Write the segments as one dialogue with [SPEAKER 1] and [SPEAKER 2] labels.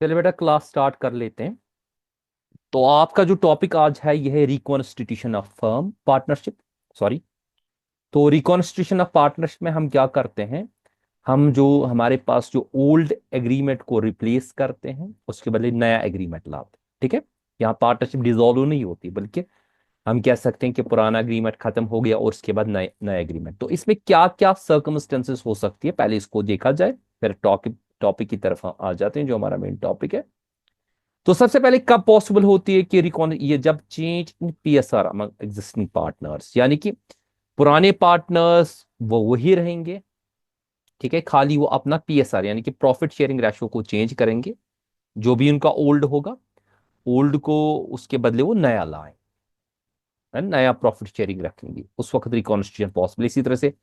[SPEAKER 1] चलिए बेटा class start कर लेते हैं। तो आपका जो टॉपिक आज है यह है reconstitution of firm partnership. Sorry. तो रिकॉन्स्टिट्यूशन ऑफ पार्टनरशिप में हम क्या करते हैं? हम जो हमारे पास जो ओल्ड एग्रीमेंट को रिप्लेस करते हैं उसके बदले नया एग्रीमेंट लाते हैं। ठीक है। यहाँ पार्टनरशिप डिसॉल्व नहीं होती, बल्कि हम कह सकते हैं कि पुराना एग्रीमेंट खत्म हो गया और उसके बाद नए नया एग्रीमेंट। तो इसमें क्या क्या सर्कमस्टेंसेस हो सकती है, पहले इसको देखा जाए, फिर टॉपिक टॉपिक की तरफ आ जाते हैं जो हमारा मेन टॉपिक है। तो सबसे पहले कब पॉसिबल होती है कि रिकॉन ये जब change in PSR among existing partners, यानी कि पुराने पार्टनर्स वो वही रहेंगे। ठीक है, खाली वो अपना पीएसआर यानी कि प्रॉफिट शेयरिंग रेशो को चेंज करेंगे। जो भी उनका ओल्ड होगा, ओल्ड को उसके बदले वो नया लाए, है, नया प्रॉफिट शेयरिंग रखेंगे, उस वक्त रिकॉन्स्टिट्यूशन पॉसिबल। इसी तरह से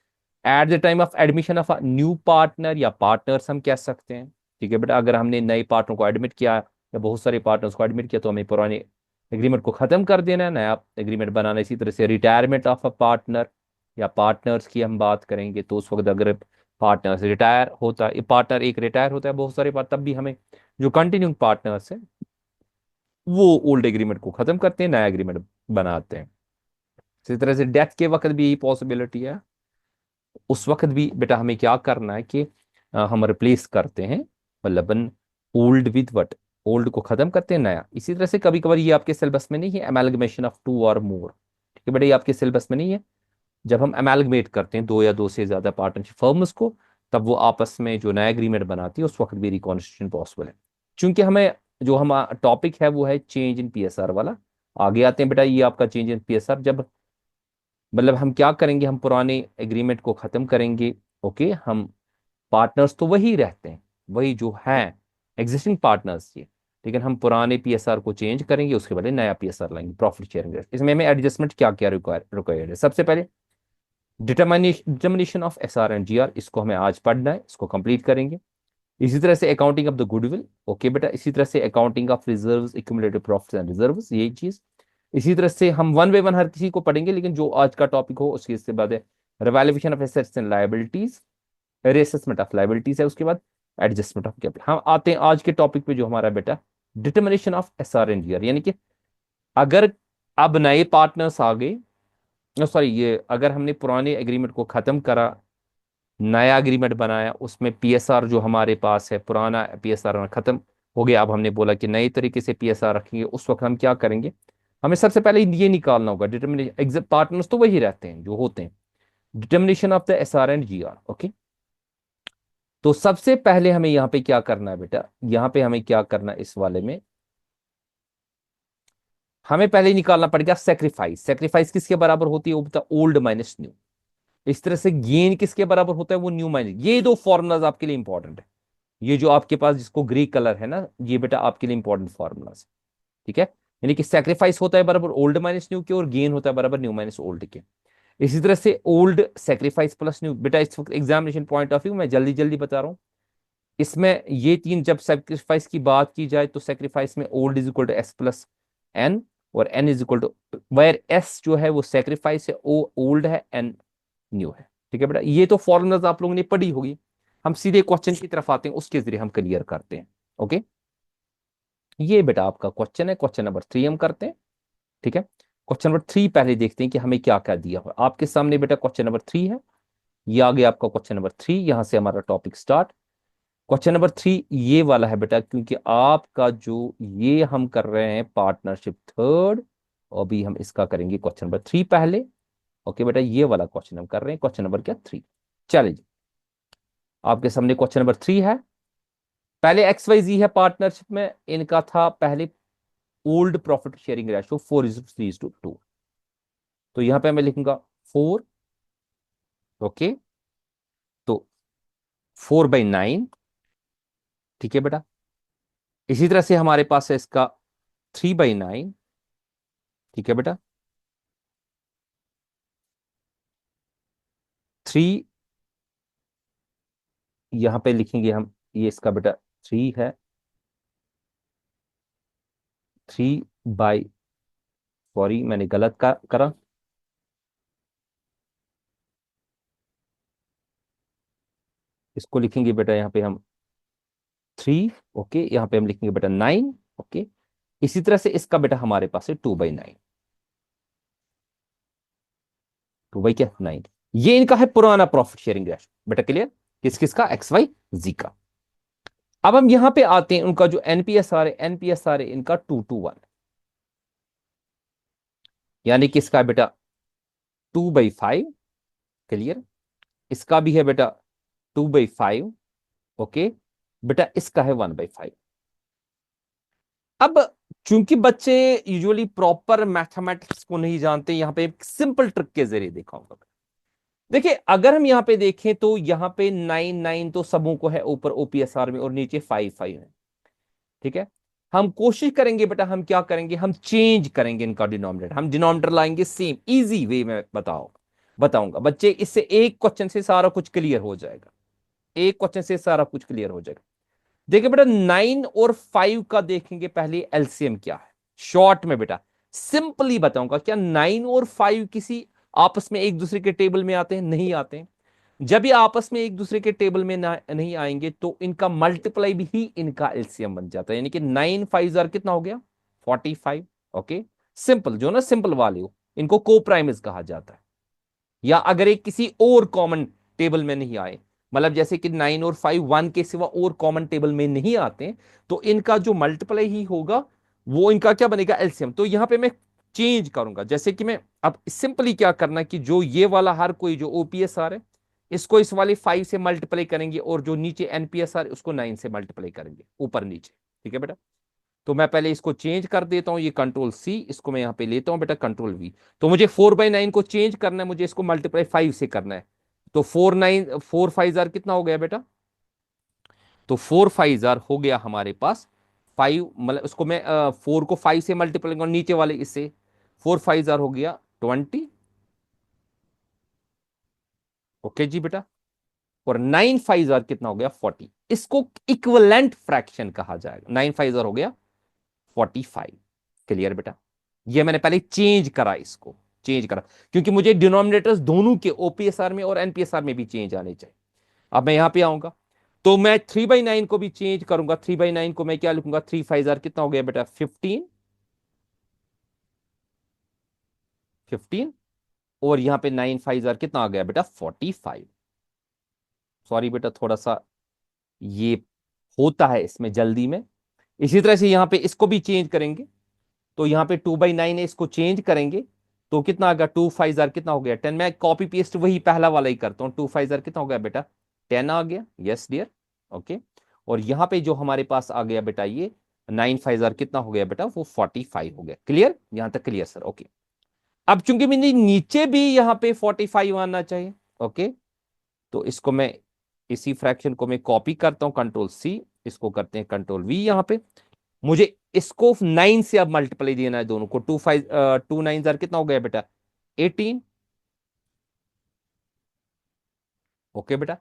[SPEAKER 1] at the time of admission of new partner या पार्टनर्स हम कह सकते हैं। ठीक है बेटा, अगर हमने नए पार्टनर को एडमिट किया या बहुत सारे पार्टनर्स को एडमिट किया तो हमें पुराने एग्रीमेंट को खत्म कर देना है, नया एग्रीमेंट बनाना है। इसी तरह से रिटायरमेंट ऑफ अ पार्टनर या पार्टनर्स की हम बात करेंगे तो उस वक्त अगर पार्टनर रिटायर होता है, पार्टनर एक रिटायर होता है बहुत सारे पार्ट, तब भी हमें जो कंटिन्यूइंग पार्टनर्स हैं वो ओल्ड एग्रीमेंट को खत्म करते हैं, नया एग्रीमेंट बनाते हैं। इसी तरह से डेथ के वक्त भी यही पॉसिबिलिटी है। उस वक्त भी बेटा हमें क्या करना है कि हम रिप्लेस करते हैं, मतलब ओल्ड विद वट, ओल्ड को खत्म करते हैं नया। इसी तरह से कभी कभार ये आपके सिलेबस में नहीं है, अमेलगमेशन ऑफ टू और मोर। ठीक है बेटा, ये आपके सिलेबस में नहीं है। जब हम अमेलगमेट करते हैं दो या दो से ज्यादा पार्टनरशिप फर्म्स को, तब वो आपस में जो नया एग्रीमेंट बनाती है उस वक्त भी रिकॉन्स्टिट्यूशन पॉसिबल है। चूंकि हमें जो हम टॉपिक है वो है चेंज इन पीएसआर वाला। आगे आते हैं बेटा, ये आपका चेंज इन पीएसआर जब, मतलब हम क्या करेंगे, हम पुराने एग्रीमेंट को खत्म करेंगे। ओके, हम पार्टनर्स तो वही रहते हैं, वही जो हैं एग्जिस्टिंग पार्टनर्स ये, लेकिन हम पुराने पीएसआर को चेंज करेंगे, उसके बाद नया पीएसआर लाएंगे प्रॉफिट शेयरिंग। इसमें हमें एडजस्टमेंट क्या क्या रिक्वायर्ड है? सबसे पहले determination of S R and G R, इसको हमें आज पढ़ना है, इसको कंप्लीट करेंगे। इसी तरह से accounting of the goodwill. Okay बेटा, इसी तरह से accounting of reserves, accumulated profits and reserves, यही चीज। इसी तरह से हम वन बाय वन हर किसी को पढ़ेंगे, लेकिन जो आज का टॉपिक हो उसके इसके बाद है revaluation of assets and liabilities, reassessment of liabilities है, उसके बाद एडजस्टमेंट ऑफ कैपिटल। हम आते हैं आज के टॉपिक पे जो हमारा बेटा determination of S R and G R, यानी कि अगर अब नए पार्टनर्स आ गए, सॉरी, ये अगर हमने पुराने एग्रीमेंट को खत्म करा, नया एग्रीमेंट बनाया, उसमें पीएसआर जो हमारे पास है, पुराना पीएसआर खत्म हो गया, अब हमने बोला कि नए तरीके से पीएसआर रखेंगे, उस वक्त हम क्या करेंगे? हमें सबसे पहले ये निकालना होगा डिटर्मिनेशन, एग्जिट पार्टनर्स तो वही रहते हैं जो होते हैं, determination of the S R and G R. Okay, तो सबसे पहले हमें यहाँ पे क्या करना है बेटा, यहाँ पे हमें क्या करना है इस वाले में, हमें पहले निकालना पड़ेगा सेक्रीफाइस। सेक्रीफाइस किसके बराबर होती है? वो बता, ओल्ड माइनस न्यू। इस तरह से गेन किसके बराबर होता है? वो न्यू माइनस, ये दो फॉर्मूलाज आपके लिए इंपॉर्टेंट है। ये जो आपके पास जिसको ग्रे कलर है ना, ये बेटा आपके लिए इंपॉर्टेंट फॉर्मूलाज। ठीक है, यानी कि सेक्रीफाइस होता है बराबर ओल्ड माइनस न्यू के, और गेन होता है बराबर न्यू माइनस ओल्ड के। इसी तरह से ओल्ड सेक्रीफाइस प्लस न्यू, बेटा इस वक्त एग्जामिनेशन पॉइंट ऑफ व्यू मैं जल्दी जल्दी बता रहा हूँ। इसमें ये तीन जब सेक्रीफाइस की बात की जाए तो सेक्रीफाइस में old is equal to S plus N, और N is equal to, where S जो है वो सेक्रीफाइस है, ओ ओल्ड है, एन न्यू है। ठीक है बेटा, ये तो फॉर्मुलाज आप लोगों ने पढ़ी होगी। हम सीधे क्वेश्चन की तरफ आते हैं, उसके जरिए हम क्लियर करते हैं। ओके, ये बेटा आपका क्वेश्चन है, क्वेश्चन नंबर 3 हम करते हैं। ठीक है, क्वेश्चन नंबर 3 पहले देखते हैं कि हमें क्या क्या दिया हुआ है। आपके सामने बेटा क्वेश्चन नंबर 3 है, ये आ गया आपका क्वेश्चन नंबर 3, यहां से हमारा टॉपिक स्टार्ट। क्वेश्चन नंबर 3 ये वाला है बेटा, क्योंकि आपका जो ये हम कर रहे हैं पार्टनरशिप थर्ड, और अभी हम इसका करेंगे क्वेश्चन नंबर 3 पहले। ओके बेटा, ये वाला क्वेश्चन हम कर रहे हैं, क्वेश्चन नंबर क्या, 3। चलिए जी, आपके सामने क्वेश्चन नंबर 3 है। पहले एक्स वाई जी है पार्टनरशिप में, इनका था पहले ओल्ड प्रॉफिट शेयरिंग रेशो 4:3:2। तो यहां पे मैं लिखूंगा 4। ओके, तो 4/9। ठीक है बेटा, इसी तरह से हमारे पास है इसका 3/9। ठीक है बेटा, 3 यहां पे लिखेंगे हम, ये इसका बेटा 3 है, 3 बाई, सॉरी मैंने गलत करा, इसको लिखेंगे बेटा यहाँ पे हम 3, ओके, यहाँ पे हम लिखेंगे बेटा 9, ओके। इसी तरह से इसका बेटा हमारे पास है 2/9, 2/9। ये इनका है पुराना प्रॉफिट शेयरिंग रेशो बेटा, क्लियर? किस किस का? एक्स वाई जी का। अब हम यहां पे आते हैं, उनका जो एनपीएसआर है, एनपीएसआर है इनका 2:1, यानी कि इसका है बेटा 2/5, क्लियर? इसका भी है बेटा 2/5, ओके बेटा, इसका है 1/5। अब चूंकि बच्चे यूजुअली प्रॉपर मैथमेटिक्स को नहीं जानते, यहां पे एक सिंपल ट्रिक के जरिए दिखाऊंगा। देखिए, अगर हम यहां पे देखें तो यहां पे 9 9 तो सबों को है ऊपर ओपीएसआर में, और नीचे 5 5 है, ठीक है। हम कोशिश करेंगे बेटा, हम क्या करेंगे, हम चेंज करेंगे इनका डिनोमिनेटर, हम डिनोमिनेटर लाएंगे सेम, इजी वे में बताऊंगा बच्चे। इससे एक क्वेश्चन से सारा कुछ क्लियर हो जाएगा, एक क्वेश्चन से सारा कुछ क्लियर हो जाएगा। देखिए बेटा, 9 और 5 का देखेंगे पहले एलसीएम क्या है, शॉर्ट में बेटा सिंपली बताऊंगा। क्या 9 और 5 किसी आपस में एक दूसरे के टेबल में आते हैं? नहीं आते हैं। जब ये आपस में एक दूसरे के टेबल में नहीं आएंगे तो इनका मल्टीप्लाई भी ही इनका एलसीएम बन जाता है, यानी कि 9 5 कितना हो गया? 45, ओके। सिंपल, जो ना सिंपल वाले हो, इनको को प्राइम्स कहा जाता है। या अगर एक किसी और कॉमन टेबल में नहीं आए, मतलब जैसे कि 9 और 5 1 के सिवा और कॉमन टेबल में नहीं आते, तो इनका जो मल्टीप्लाई ही होगा वो इनका क्या बनेगा? एलसीएम। तो यहां पे मैं चेंज करूंगा, जैसे कि मैं अब सिंपली क्या करना कि जो ये वाला हर कोई जो ओपीएसआर है, इसको इस वाले 5 से मल्टीप्लाई करेंगे, और जो नीचे एनपीएसआर उसको 9 से मल्टीप्लाई करेंगे, ऊपर नीचे, ठीक है बेटा। तो मैं पहले इसको चेंज कर देता हूं, ये कंट्रोल सी, इसको मैं यहां पे लेता हूं बेटा, कंट्रोल वी। तो मुझे 4/9 को चेंज करना है, मुझे इसको मल्टीप्लाई 5 से करना है। तो 4 5 कितना हो गया बेटा? तो 4 5 हो गया हमारे पास 5, मतलब उसको मैं 4 को 5 से मल्टीप्लाई करूंगा, नीचे वाले इससे 4 5 हो गया 20, ओके जी बेटा। और 9 5 कितना हो गया? 40। इसको इक्विवेलेंट फ्रैक्शन कहा जाएगा। 9 5 हो गया 45, क्लियर बेटा? ये मैंने पहले चेंज करा, इसको चेंज करा, क्योंकि मुझे डिनोमिनेटर्स दोनों के ओपीएसआर में और एनपीएसआर में भी चेंज आने चाहिए। अब मैं यहां पे आऊंगा, तो मैं 3/9 को भी चेंज करूंगा। 3/9 को मैं क्या लिखूंगा? 3 5 कितना हो गया बेटा? 15, 15। और यहां पे 9 5 कितना आ गया बेटा? 45। सॉरी बेटा, थोड़ा सा ये होता है इसमें जल्दी में। इसी तरह से यहां पे इसको भी चेंज करेंगे, तो यहां पे 2/9 है, इसको चेंज करेंगे तो कितना आ गया? 2 5 कितना हो गया? 10। मैं कॉपी पेस्ट वही पहला वाला ही करता हूं। 2 5 कितना हो गया बेटा? 10 आ गया, यस डियर, ओके। और यहां पे जो हमारे पास आ गया बेटा, ये 9 5 कितना हो गया बेटा? वो 45 हो गया, क्लियर? यहां तक क्लियर सर, ओके। अब चूंकि मैंने नीचे भी यहां पे 45 आना चाहिए, ओके, तो इसको मैं, इसी फ्रैक्शन को मैं कॉपी करता हूं, कंट्रोल सी, इसको करते हैं कंट्रोल वी। यहां पे मुझे इसको 9 से अब मल्टीप्लाई देना है दोनों को। 2 9 कितना हो गया बेटा? 18, ओके बेटा।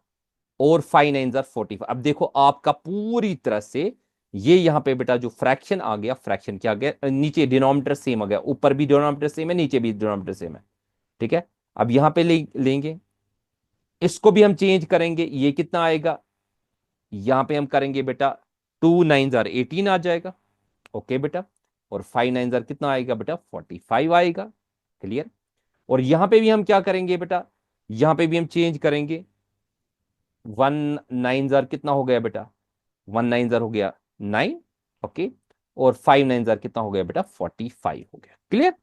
[SPEAKER 1] और 5 9 45। अब देखो आपका पूरी तरह से ये यहां पे बेटा जो फ्रैक्शन आ गया, फ्रैक्शन क्या आ गया? नीचे डिनोमिनेटर सेम आ गया, ऊपर भी डिनोमिनेटर सेम है, नीचे भी डिनोमिनेटर सेम है, ठीक है। अब यहां पे लेंगे, इसको भी हम चेंज करेंगे, ये कितना आएगा? यहां पे हम करेंगे बेटा 2 9 18 आ जाएगा, ओके बेटा। और 5 9 कितना आएगा बेटा? 45 आएगा, क्लियर? और यहां पे भी हम क्या करेंगे बेटा? यहां पे भी हम चेंज करेंगे। 1 9 कितना हो गया बेटा? 1 9 हो गया 9, ओके। और 5 9 कितना हो गया बेटा? 45 हो गया, क्लियर?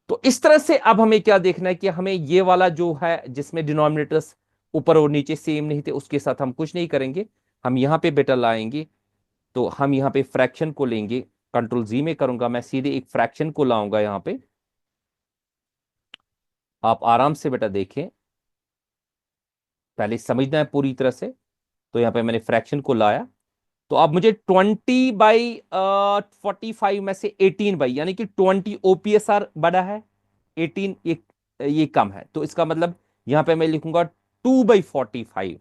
[SPEAKER 1] तो इस तरह से अब हमें क्या देखना है कि हमें ये वाला जो है जिसमें डिनोमिनेटर्स ऊपर और नीचे सेम नहीं थे, उसके साथ हम कुछ नहीं करेंगे। हम यहां पे बेटा लाएंगे, तो हम यहां पे फ्रैक्शन को लेंगे, कंट्रोल जी में करूंगा मैं, सीधे एक फ्रैक्शन को लाऊंगा यहां पे। आप आराम से बेटा देखें, पहले समझना है पूरी तरह से। तो यहां पे मैंने फ्रैक्शन को लाया, तो अब मुझे 20/45 में से 18 यानी कि 20 ओपीएसआर बड़ा है, 18 ये कम है। तो इसका मतलब यहां पे मैं लिखूंगा 2/45,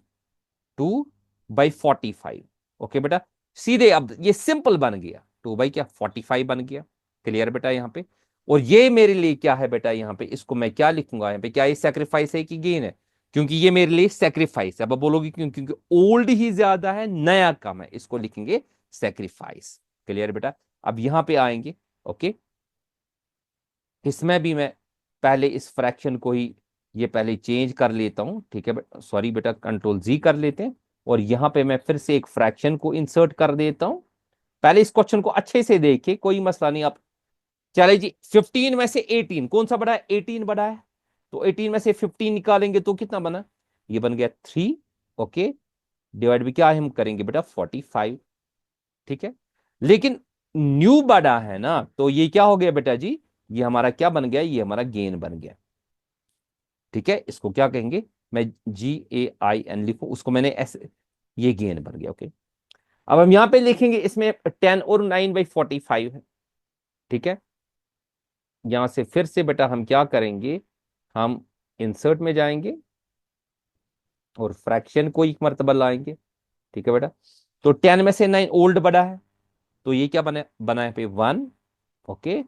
[SPEAKER 1] 2/45, ओके बेटा। सीधे अब ये सिंपल बन गया, 2/45 बन गया, क्लियर बेटा यहां पे। और ये मेरे लिए क्या है बेटा? यहां पे इसको मैं क्या लिखूंगा? यहां पे क्या ये सेक्रीफाइस है कि गेन है? क्योंकि ये मेरे लिए सेक्रीफाइस है। अब आप बोलोगे क्यों? क्योंकि ओल्ड ही ज्यादा है, नया कम है, इसको लिखेंगे सेक्रीफाइस। क्लियर बेटा? अब यहां पे आएंगे। ओके, इसमें भी मैं पहले इस फ्रैक्शन को ही ये पहले चेंज कर लेता हूं। ठीक है बेटा, सॉरी बेटा, कंट्रोल जी कर लेते हैं। और यहां पे मैं फिर से एक फ्रैक्शन को इंसर्ट कर देता हूं। पहले इस क्वेश्चन को अच्छे से देखिए, कोई मसला नहीं। आप चले जी, 15 में से 18 कौन सा बड़ा है? 18 बड़ा है। तो 18 में से 15 निकालेंगे तो कितना बना? ये बन गया 3। ओके, डिवाइड भी क्या हम करेंगे बेटा? 45। ठीक है, लेकिन न्यू बड़ा है ना, तो ये क्या हो गया बेटा जी? ये हमारा क्या बन गया? ये हमारा गेन बन गया। ठीक है, इसको क्या कहेंगे? मैं GAIN लिखूं, उसको मैंने ऐसे, ये गेन बन गया। ओके, अब हम यहां पे लिखेंगे, इसमें 10 और 9/45 है। ठीक है, यहां से फिर से बेटा हम क्या करेंगे? हम इंसर्ट में जाएंगे और फ्रैक्शन को एक मर्तबा लाएंगे। ठीक है बेटा, तो 10 में से 9 ओल्ड बड़ा है, तो ये क्या बना? बना है पे 1, ओके,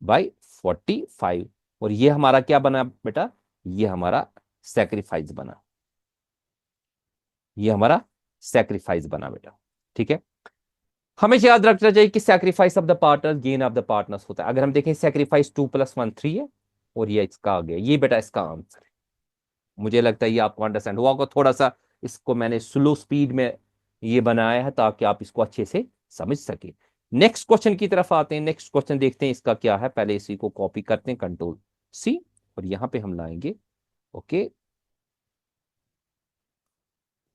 [SPEAKER 1] बाई 45। और ये हमारा क्या बना बेटा? ये हमारा सेक्रीफाइस बना। ये हमारा सेक्रीफाइस बना बेटा। ठीक है, हमेशा याद रखना चाहिए कि sacrifice of the partner gain of the partners होता है। अगर हम देखें, सेक्रीफाइस 2 + 1 3 है, और ये इसका आ गया। ये बेटा इसका आंसर है। मुझे लगता है ये आपको अंडरस्टैंड हुआ होगा। थोड़ा सा इसको मैंने स्लो स्पीड में ये बनाया है ताकि आप इसको अच्छे से समझ सके। नेक्स्ट क्वेश्चन की तरफ आते हैं। नेक्स्ट क्वेश्चन देखते हैं इसका क्या है। पहले इसी को कॉपी करते हैं, कंट्रोल C, और यहां पे हम लाएंगे। Okay,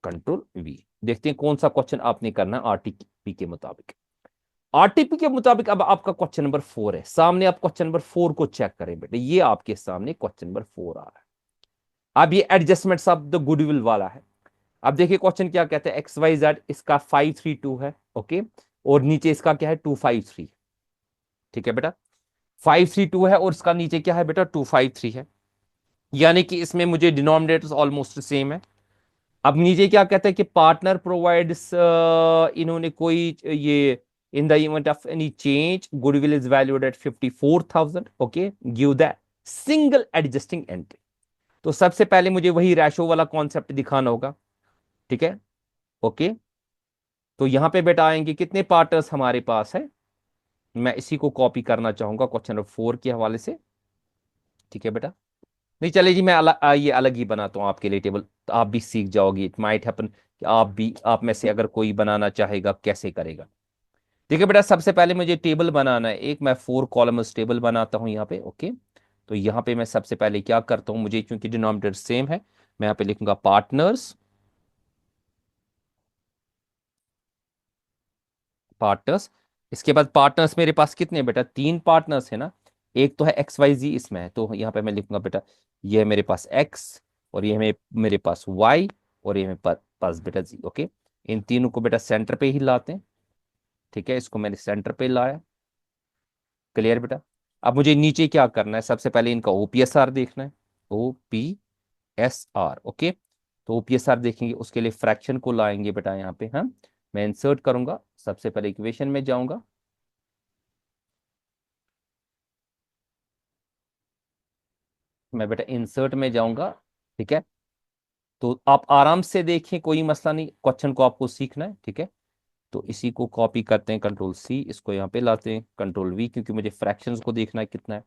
[SPEAKER 1] control V। देखते हैं कौन सा क्वेश्चन आपने करना है आरटीपी के मुताबिक। आरटीपी के मुताबिक अब आपका क्वेश्चन नंबर 4 है सामने। आप क्वेश्चन नंबर 4 को चेक करें बेटे, ये आपके सामने क्वेश्चन नंबर 4 आ रहा है। अब ये एडजस्टमेंट्स ऑफ द गुडविल वाला है। अब देखिए क्वेश्चन क्या कहते हैं, XYZ इसका 532 है। ओके, और नीचे इसका क्या है? 253। ठीक है बेटा, 532 है और इसका नीचे क्या है बेटा? 253 है। यानी कि इसमें मुझे डिनोमिनेटर्स ऑलमोस्ट सेम है। अब नीचे क्या कहते हैं कि पार्टनर प्रोवाइड्स, इन्होंने कोई ये, in the event of any change goodwill is valued at 54,000। Okay, give the single adjusting entry. तो सबसे पहले मुझे वही रैशो वाला कॉन्सेप्ट दिखाना होगा। ठीक है, ओके, तो यहां पे बेटा आएंगे कितने पार्टनर्स हमारे पास है। मैं इसी को कॉपी करना चाहूंगा क्वेश्चन नंबर 4 के हवाले से। ठीक है बेटा, नहीं चले जी, मैं ये अलग ही बनाता हूँ आपके लिए टेबल, तो आप भी सीख जाओगे। इट माइट हैपन कि आप में से अगर कोई बनाना चाहेगा कैसे करेगा। ठीक है बेटा, सबसे पहले मुझे टेबल बनाना है एक। मैं 4 कॉलम्स टेबल बनाता हूँ यहाँ पे। ओके, तो यहाँ पे मैं सबसे पहले क्या करता हूँ, मुझे क्योंकि डिनोमिनेटर सेम है, मैं यहाँ पे लिखूंगा पार्टनर्स। पार्टनर्स, इसके बाद पार्टनर्स मेरे पास कितने बेटा? 3 पार्टनर्स है ना। एक तो है XYZ इसमें है, तो यहाँ पे मैं लिखूंगा बेटा, ये है मेरे पास X, और ये है मेरे पास Y, और ये मेरे पास बेटा Z। ओके, इन तीनों को बेटा सेंटर पे ही लाते हैं। ठीक है, इसको मैंने सेंटर पे लाया। क्लियर बेटा? अब मुझे नीचे क्या करना है? सबसे पहले इनका OPSR देखना है। OPSR, ओके, तो OPSR देखेंगे, उसके लिए फ्रैक्शन को लाएंगे बेटा यहाँ पे हम। मैं इंसर्ट करूंगा, सबसे पहले इक्वेशन में जाऊंगा। मैं बेटा इंसर्ट में जाऊंगा। ठीक है, तो आप आराम से देखें, कोई मसला नहीं, क्वेश्चन को आपको सीखना है। ठीक है, तो इसी को कॉपी करते हैं, कंट्रोल C, इसको यहाँ पे लाते हैं, कंट्रोल V, क्योंकि मुझे फ्रैक्शंस को देखना है कितना है।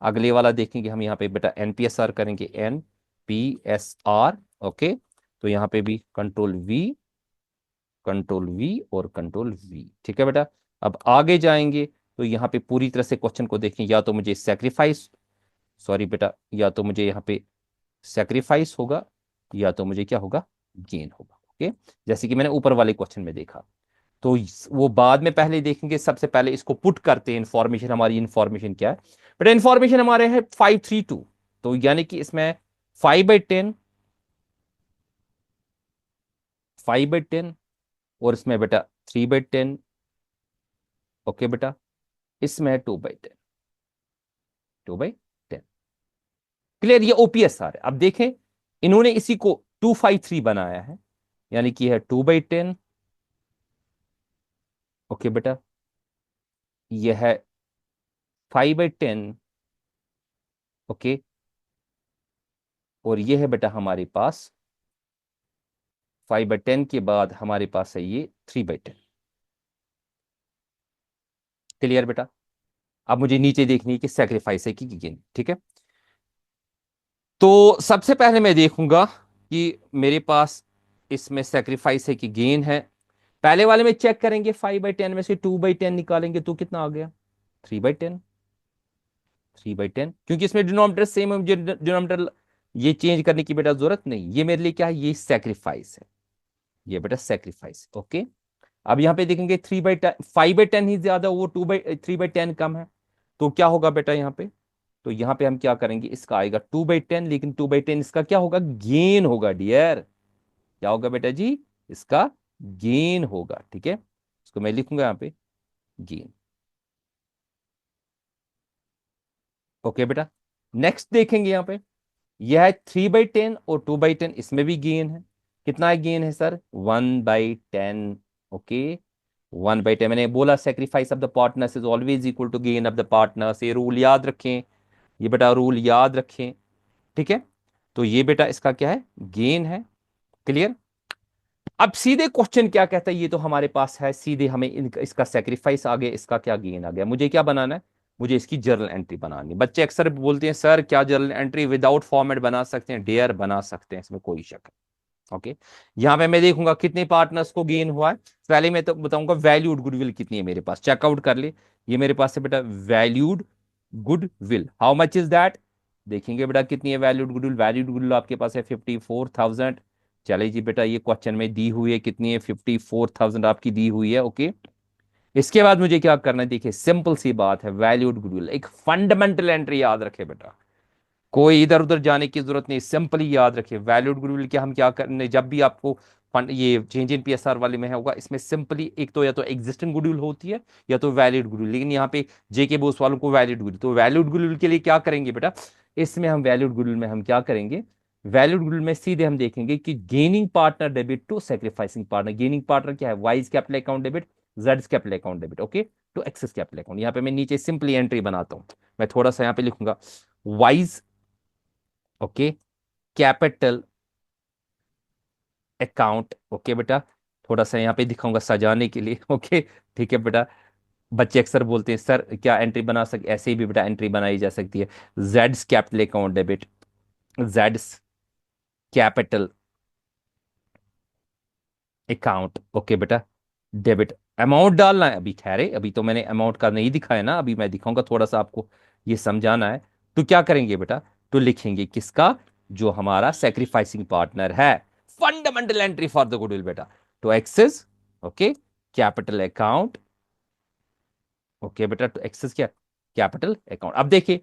[SPEAKER 1] अगले वाला देखेंगे हम, यहाँ पे बेटा NPSR करेंगे, NPSR। ओके, तो यहाँ पे भी कंट्रोल V, कंट्रोल V और कंट्रोल V। ठीक है बेटा, अब आगे जाएंगे, तो यहाँ पे पूरी तरह से क्वेश्चन को देखें। या तो मुझे सेक्रीफाइस, सॉरी बेटा, या तो मुझे यहाँ पे सेक्रीफाइस होगा, या तो मुझे क्या होगा? गेन होगा। ओके, जैसे कि मैंने ऊपर वाले क्वेश्चन में देखा। तो वो बाद में पहले देखेंगे। सबसे पहले इसको पुट करते हैं इंफॉर्मेशन, हमारी इंफॉर्मेशन क्या है बेटा? इंफॉर्मेशन हमारे है 532, तो यानी कि इसमें 5/10, 5/10, और इसमें बेटा 3/10। ओके बेटा, इसमें है 2/10, 2/10। क्लियर? ये OPSR है। अब देखें, इन्होंने इसी को 253 बनाया है, यानी कि है 2/10। ओके बेटा, यह है 5/10। ओके, और ये है बेटा हमारे पास 5/10 के बाद हमारे पास है ये 3/10। क्लियर बेटा? अब मुझे नीचे देखनी है कि सेक्रीफाइस है कि गेन। ठीक है, तो सबसे पहले मैं देखूंगा कि मेरे पास इसमें सेक्रीफाइस है कि गेन है। पहले वाले में चेक करेंगे, 5/10 में से 2/10 निकालेंगे तो कितना आ गया? 3/10। 3/10, क्योंकि इसमें डिनोमिनेटर सेम है, मुझे डिनोमिनेटर ये चेंज करने की बेटा जरूरत नहीं। ये मेरे लिए क्या है? ये सेक्रीफाइस है, ये बेटा सेक्रीफाइस। ओके, अब यहां पे देखेंगे 3/10, 5/10 ही ज्यादा, वो 3/10 कम है। तो क्या होगा बेटा यहाँ पे? तो यहां पे हम क्या करेंगे, इसका आएगा 2/10, लेकिन 2/10 इसका क्या होगा? गेन होगा डियर। क्या होगा बेटा जी? इसका गेन होगा। ठीक है, इसको मैं लिखूंगा यहाँ पे गेन। ओके बेटा, नेक्स्ट देखेंगे यहाँ पे, यह है 3/10 और 2/10, इसमें भी गेन है। कितना गेन है सर? 1/10। ओके, 1/10। मैंने बोला sacrifice of the partners is always equal to gain of the partners. ये रूल याद रखें, ये बेटा रूल याद रखें। ठीक है, तो ये बेटा इसका क्या है? गेन है। क्लियर? अब सीधे क्वेश्चन क्या कहता है, ये तो हमारे पास है सीधे, हमें इसका सेक्रीफाइस आ गया, इसका क्या गेन आ गया। मुझे क्या बनाना है? मुझे इसकी जर्नल एंट्री बनानी है। बच्चे अक्सर बोलते हैं सर क्या जर्नल एंट्री विदाउट फॉर्मेट बना सकते हैं? डेयर बना सकते हैं, इसमें कोई शक है। ओके, यहां पे मैं देखूंगा कितने पार्टनर्स को गेन हुआ है। पहले मैं तो बताऊंगा वैल्यूड गुडविल कितनी है मेरे पास, चेकआउट कर ले। ये मेरे पास है बेटा valued goodwill, how much is that? देखेंगे बेटा कितनी है वैल्यूड गुडविल। वैल्यूड गुडविल आपके पास है 54,000। चले जी बेटा, ये क्वेश्चन में दी हुई है कितनी है? 54,000 आपकी दी हुई है। ओके, इसके बाद मुझे क्या करना है? देखिए सिंपल सी बात है, वैल्यूड गुडविल एक फंडामेंटल एंट्री याद रखे बेटा, कोई इधर उधर जाने की जरूरत नहीं, सिंपली याद रखिए वैल्यूड गुडविल के हम क्या करने, जब भी आपको फंड ये चेंज इन पीएसआर वाले में होगा, इसमें सिंपली एक तो या तो एग्जिस्टिंग गुडविल होती है या तो वैलिड गुडविल। लेकिन यहाँ पे जेके बोस वालों को वैलिड गुडविल, तो वैलिड गुडविल के लिए क्या करेंगे बेटा? इसमें हम वैलिड गुडविल में हम क्या करेंगे? वैलिड गुडविल में सीधे हम देखेंगे कि gaining partner debit to sacrificing partner. Gaining partner क्या है? Y's capital account debit, Z capital account debit, okay, to excess capital account. यहाँ पे मैं नीचे सिंपली एंट्री बनाता हूँ, मैं थोड़ा सा यहाँ पे लिखूंगा wise, okay, capital account. Okay बेटा, थोड़ा सा यहाँ पे दिखाऊंगा सजाने के लिए। ओके, ठीक है बेटा। बच्चे अक्सर बोलते हैं सर क्या एंट्री बना सक, ऐसे ही भी बेटा एंट्री बनाई जा सकती है। Jades capital account debit, Jades capital account, okay बेटा, डेबिट। अमाउंट डालना है अभी, ठहरे, अभी तो मैंने अमाउंट का नहीं दिखाया ना, अभी मैं दिखाऊंगा, थोड़ा सा आपको ये समझाना है। तो क्या करेंगे बेटा? तो लिखेंगे किसका? जो हमारा सेक्रीफाइसिंग पार्टनर है, fundamental entry for the goodwill बेटा, to X's, okay, capital account. Okay बेटा, टू एक्सेस क्या? Capital account. अब देखिए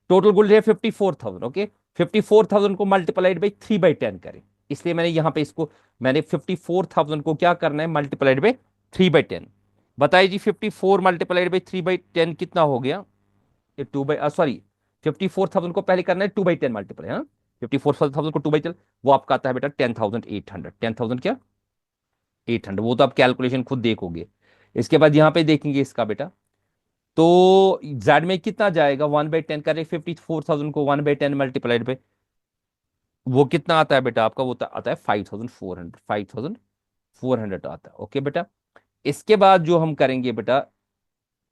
[SPEAKER 1] टोटल गुड है 54,000। ओके, 54,000 को मल्टीप्लाइड बाई 3/10 करें, इसलिए मैंने यहां पे इसको, मैंने 54,000 को क्या करना है? Multiplied by 3/10। बताइए जी 54 मल्टीप्लाइड बाई 3/10 कितना हो गया? ये 2/, सॉरी, 54,000 को पहले करना है 2/10 मल्टीप्लाई, हाँ, 54,000 को 2/10, वो आपका आता है बेटा 10,800। 10,000 क्या? 800, वो तो आप कैलकुलेशन खुद देखोगे। इसके बाद यहां पे देखेंगे इसका बेटा, तो जेड में कितना जाएगा? 1/10 करें 54,000 को 1/10 मल्टीप्लाइड पे, वो कितना आता है बेटा आपका? वो आता है 5,400। 5,400 आता है। ओके बेटा, इसके बाद जो हम करेंगे बेटा,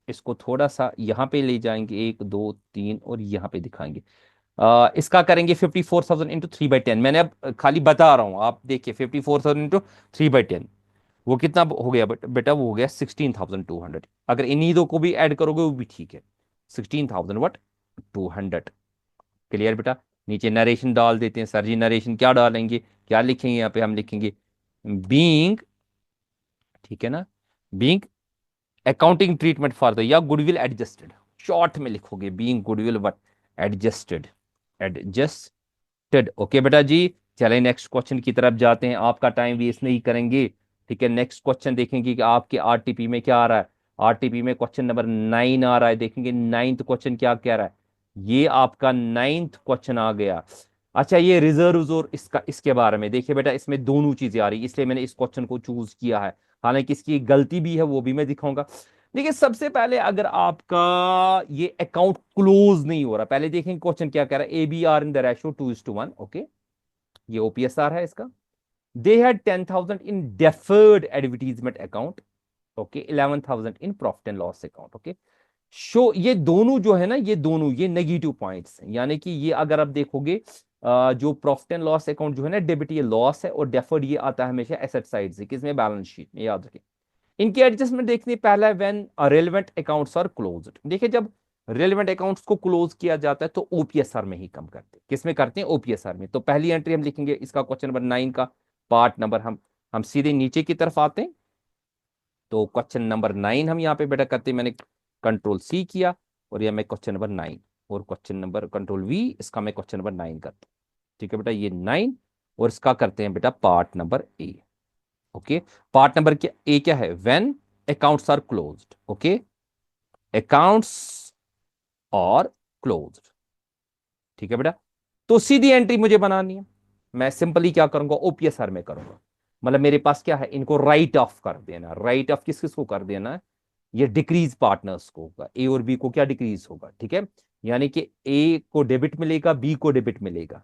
[SPEAKER 1] इसको थोड़ा सा यहाँ पे ले जाएंगे, 1 2 3, और यहाँ पे दिखाएंगे। इसका करेंगे 54,000 इंटू 3/10। मैंने अब खाली बता रहा हूँ, आप देखिए 54,000 इंटू 3/10, वो कितना हो गया बेटा? वो हो गया 16,200। अगर इन्हीं दो को भी ऐड करोगे वो भी ठीक है, 16,200। क्लियर बेटा? नीचे नरेशन डाल देते हैं। सर जी नरेशन क्या डालेंगे, क्या लिखेंगे यहाँ पे? हम लिखेंगे बीइंग, ठीक है ना, being accounting treatment for the, या गुडविल एडजस्टेड, शॉर्ट में लिखोगे being goodwill what? Adjusted, adjusted. Okay बेटा जी, चले नेक्स्ट क्वेश्चन की तरफ जाते हैं, आपका टाइम वेस्ट नहीं करेंगे। ठीक है, नेक्स्ट क्वेश्चन देखेंगे कि आपके आरटीपी में क्या आ रहा है। आरटीपी में क्वेश्चन नंबर 9 आ रहा है, देखेंगे नाइन्थ क्वेश्चन क्या कह रहा है। ये आपका नाइन्थ क्वेश्चन आ गया। अच्छा, ये रिजर्व और इसका, इसके बारे में देखिए बेटा, इसमें दोनों चीजें आ रही, इसलिए मैंने इस क्वेश्चन को चूज किया है। हालांकि इसकी एक गलती भी है, वो भी मैं दिखाऊंगा। देखिए सबसे पहले अगर आपका ये अकाउंट क्लोज नहीं हो रहा, पहले देखेंगे क्वेश्चन क्या कह रहा है, ABR in the ratio 2:1, okay, ये OPSR है इसका। They had 10,000 in deferred advertisement account, okay, 11,000 in profit and loss account, okay. Show, ये दोनों जो है ना, ये दोनों ये नेगेटिव पॉइंट्स हैं, यानी कि ये अगर आप देखोगे जो प्रॉफिट एंड लॉस अकाउंट जो है ना, डेबिट ये लॉस है, और डेफर्ड ये आता है हमेशा एसेट साइड से, किसमें, बैलेंस शीट में, याद रखें। इनकी एडजस्टमेंट देखनी, पहला है when relevant accounts are closed. देखिए जब रेलेवेंट अकाउंट्स को क्लोज किया जाता है तो OPSR में ही कम करते हैं, किसमें करते हैं, OPSR में। तो पहली एंट्री हम लिखेंगे इसका, क्वेश्चन नंबर 9 का पार्ट नंबर, हम सीधे नीचे की तरफ आते हैं। तो क्वेश्चन नंबर 9 हम यहाँ पे बेटा करते हैं, मैंने कंट्रोल C किया, और यह मैं क्वेश्चन नंबर 9, और क्वेश्चन नंबर कंट्रोल V, इसका मैं क्वेश्चन नंबर 9 करता हूँ। ठीक है बेटा, ये 9, और इसका करते हैं बेटा part number A। Okay, part number क्या A क्या है, when accounts are closed, okay, accounts और क्लोज्ड। ठीक है बेटा, तो सीधी एंट्री मुझे बनानी है, मैं सिंपली क्या करूंगा, OPSR में करूंगा। मतलब मेरे पास क्या है, इनको राइट ऑफ कर देना। राइट ऑफ किस किस को कर देना है, ये डिक्रीज पार्टनर्स को होगा, A और B को क्या डिक्रीज होगा, ठीक है। यानी कि A को डेबिट मिलेगा, B को डेबिट मिलेगा।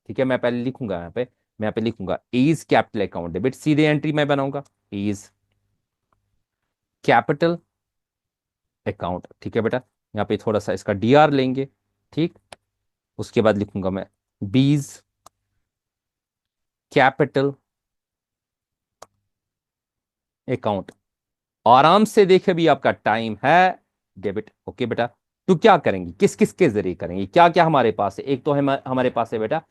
[SPEAKER 1] ठीक है, मैं पहले लिखूंगा यहाँ पे, मैं यहाँ पे लिखूंगा इज कैपिटल अकाउंट डेबिट, सीधे एंट्री मैं बनाऊंगा इज कैपिटल अकाउंट। ठीक है बेटा, यहाँ पे थोड़ा सा इसका DR लेंगे, ठीक। उसके बाद लिखूंगा मैं बीज कैपिटल अकाउंट। आराम से देखे भी, आपका टाइम है, डेबिट, ओके बेटा। तो क्या करेंगे, किस किस के जरिए करेंगे, क्या क्या हमारे पास है, एक तो है हमारे पास है बेटा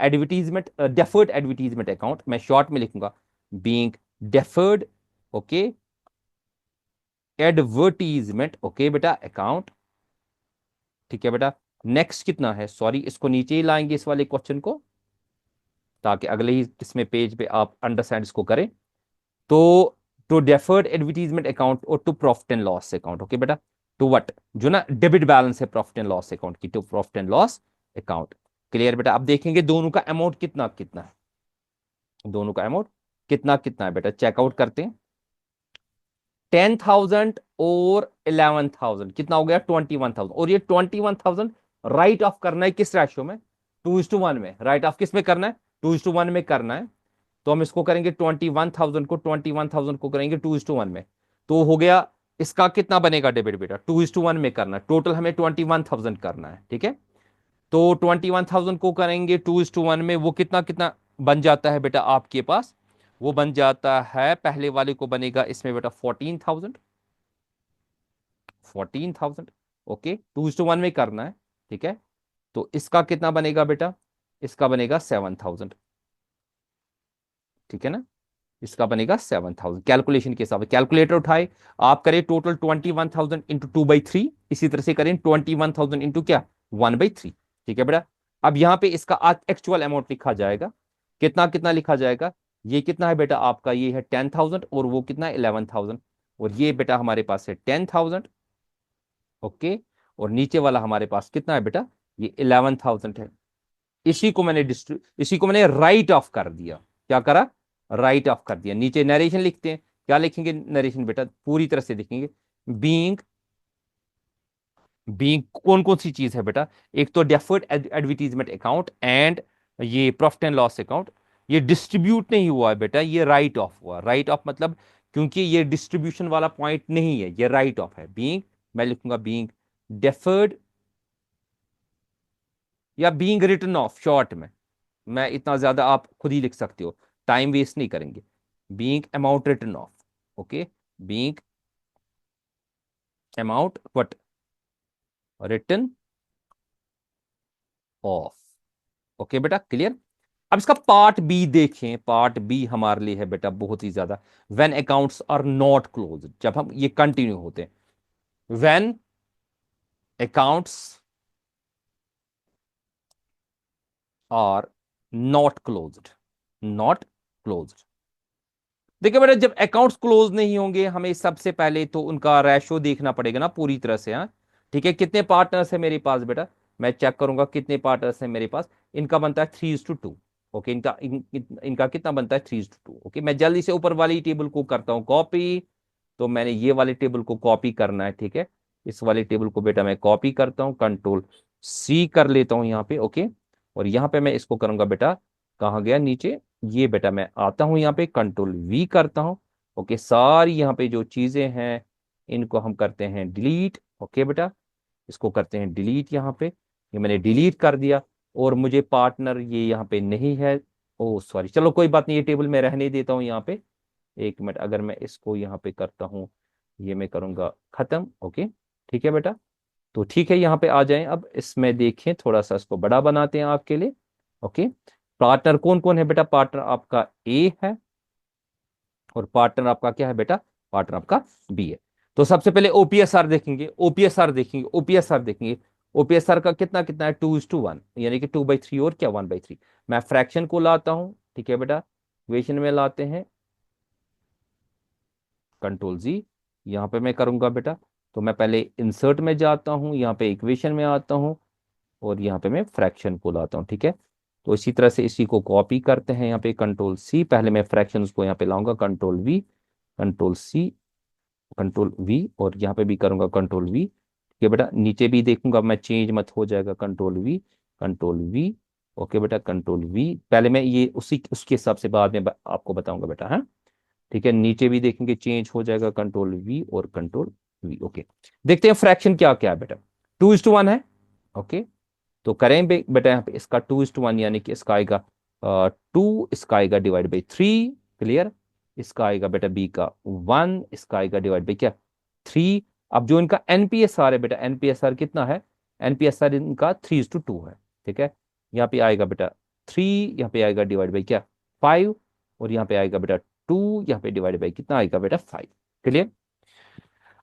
[SPEAKER 1] एडवर्टीजमेंट, डेफर्ड एडवर्टीजमेंट अकाउंट, मैं शॉर्ट में लिखूंगा being deferred, okay, advertisement, okay बेटा, अकाउंट। ठीक है बेटा, नेक्स्ट कितना है, सॉरी इसको नीचे ही लाएंगे इस वाले क्वेश्चन को, ताकि अगले ही इसमें पेज पे आप अंडरस्टैंड इसको करें। तो टू डेफर्ड एडवर्टीजमेंट अकाउंट और to profit and loss account, okay बेटा, टू व्हाट, जो ना डेबिट बैलेंस है प्रॉफिट एंड लॉस अकाउंट की, to profit and loss account. Clear बेटा, अब देखेंगे दोनों का अमाउंट कितना कितना है, दोनों का अमाउंट कितना कितना है बेटा, चेकआउट करते हैं। 10,000 और 11,000 कितना हो गया, 21,000, और ये 21,000 राइट ऑफ करना है किस रेशियो में, 2:1 में। राइट ऑफ किस में करना है, 2:1 में करना है। तो हम इसको करेंगे 21,000 को करेंगे 2:1 में, तो हो गया इसका कितना बनेगा डेबिट बेटा, 2:1 में करना है, टोटल हमें 21,000 करना है, ठीक है। तो 21,000 को करेंगे 2:1 में, वो कितना कितना बन जाता है बेटा आपके पास, वो बन जाता है, पहले वाले को बनेगा इसमें बेटा 14,000, 14,000, ओके, 2:1 में करना है, ठीक है। तो इसका कितना बनेगा बेटा, इसका बनेगा 7,000, ठीक है ना, इसका बनेगा 7,000 कैलकुलेशन के हिसाब से। कैलकुलेटर उठाए, आप करें टोटल 21,000 इंटू 2/3, इसी तरह से करें 21,000 इंटू क्या, 1/3। ठीक है बेटा, अब यहां पे इसका एक्चुअल अमाउंट लिखा जाएगा, कितना कितना लिखा जाएगा, ये कितना है बेटा आपका, ये है 10,000, और वो कितना है 11,000, और ये बेटा हमारे पास है 10,000, ओके, और नीचे वाला हमारे पास कितना है बेटा, ये 11,000 है। इसी को मैंने राइट ऑफ कर दिया, क्या करा, राइट ऑफ कर दिया। नीचे नरेशन लिखते हैं, क्या लिखेंगे नरेशन बेटा, पूरी तरह से लिखेंगे बीइंग, बीइंग कौन कौन सी चीज है बेटा, एक तो डेफर्ड एडवर्टीजमेंट अकाउंट एंड ये प्रॉफिट एंड लॉस अकाउंट, ये डिस्ट्रीब्यूट नहीं हुआ है बेटा, ये राइट ऑफ हुआ। राइट ऑफ मतलब, क्योंकि ये डिस्ट्रीब्यूशन वाला पॉइंट नहीं है, ये राइट ऑफ है। बीइंग, मैं लिखूंगा बीइंग डेफर्ड, या बीइंग रिटन ऑफ, शॉर्ट में, मैं इतना ज्यादा आप खुद ही लिख सकते हो, टाइम वेस्ट नहीं करेंगे। Being amount written off, okay, being amount what, written off, okay बेटा, क्लियर। अब इसका पार्ट बी देखें, पार्ट बी हमारे लिए है बेटा बहुत ही ज्यादा, when accounts are not close, जब हम ये कंटिन्यू होते हैं, when accounts are not closed, not closed. देखिए बेटा, जब अकाउंट्स क्लोज नहीं होंगे, हमें सबसे पहले तो उनका रेशो देखना पड़ेगा ना पूरी तरह से, हाँ, ठीक है। कितने पार्टनर्स है मेरे पास बेटा, मैं चेक करूंगा कितने पार्टनर्स है मेरे पास, इनका बनता है 3:2, ओके, इनका कितना बनता है 3:2, ओके। मैं जल्दी से ऊपर वाली टेबल को करता हूं कॉपी, तो मैंने ये वाले टेबल को कॉपी करना है, ठीक है। इस वाले टेबल को बेटा मैं कॉपी करता हूँ, कंट्रोल सी कर लेता हूँ यहाँ पे, ओके। और यहाँ पे मैं इसको करूंगा बेटा, कहाँ गया नीचे, ये बेटा मैं आता हूँ यहाँ पे, कंट्रोल वी करता हूँ, ओके। सारी यहाँ पे जो चीजें हैं इनको हम करते हैं डिलीट, ओके बेटा। इसको करते हैं डिलीट यहाँ पे, ये मैंने डिलीट कर दिया। और मुझे पार्टनर ये यहाँ पे नहीं है, ओ सॉरी, चलो कोई बात नहीं, ये टेबल में रहने देता हूँ यहाँ पे। एक मिनट, अगर मैं इसको यहाँ पे करता हूँ, ये मैं करूंगा खत्म, ओके। ठीक है बेटा, तो ठीक है, यहाँ पे आ जाएं। अब इसमें देखें, थोड़ा सा इसको बड़ा बनाते हैं आपके लिए, ओके। पार्टनर कौन कौन है बेटा? पार्टनर आपका ए है, और पार्टनर आपका क्या है बेटा? पार्टनर आपका बी है। तो सबसे पहले ओपीएसआर देखेंगे, ओपीएसआर देखेंगे, ओपीएसआर देखेंगे। ओपीएसआर का कितना कितना है? 2:1, यानी कि 2/3 और क्या 1/3। मैं फ्रैक्शन को लाता हूं, ठीक है बेटा, इक्वेशन में लाते हैं, कंट्रोल जी। यहाँ पे मैं करूंगा बेटा, तो मैं पहले इंसर्ट में जाता हूँ, यहाँ पे इक्वेशन में आता हूँ, और यहाँ पे मैं फ्रैक्शन को लाता हूँ, ठीक है। तो इसी तरह से इसी को कॉपी करते हैं, यहाँ पे कंट्रोल सी, पहले मैं फ्रैक्शन को यहाँ पे लाऊंगा, control V, control C, control V, और यहाँ पे भी करूंगा कंट्रोल वी, ठीक है बेटा। नीचे भी देखूंगा मैं, चेंज मत हो जाएगा, control V, control we, okay बेटा, कंट्रोल वी। पहले मैं ये उसी उसके हिसाब से बाद में आपको बताऊंगा बेटा, हाँ। ठीक है, नीचे भी देखेंगे चेंज हो जाएगा, कंट्रोल वी और कंट्रोल वी, ओके। देखते हैं फ्रैक्शन क्या क्या है बेटा। 2:1 है, ओके। तो करें बेटा यहाँ पे इसका 2:1, यानी कि इसका आएगा 2, इसका आएगा डिवाइड बाई 3, क्लियर। इसका आएगा बेटा बी का 1, इसका आएगा डिवाइड बाई क्या, 3। अब जो इनका एनपीएसआर है बेटा, एनपीएसआर कितना है? एनपीएसआर इनका 3:2 है, ठीक है। यहाँ पे आएगा बेटा 3, यहाँ पे आएगा डिवाइड बाई क्या, 5, और यहाँ पे आएगा बेटा 2, यहाँ पे डिवाइड बाई कितना आएगा बेटा, 5, क्लियर।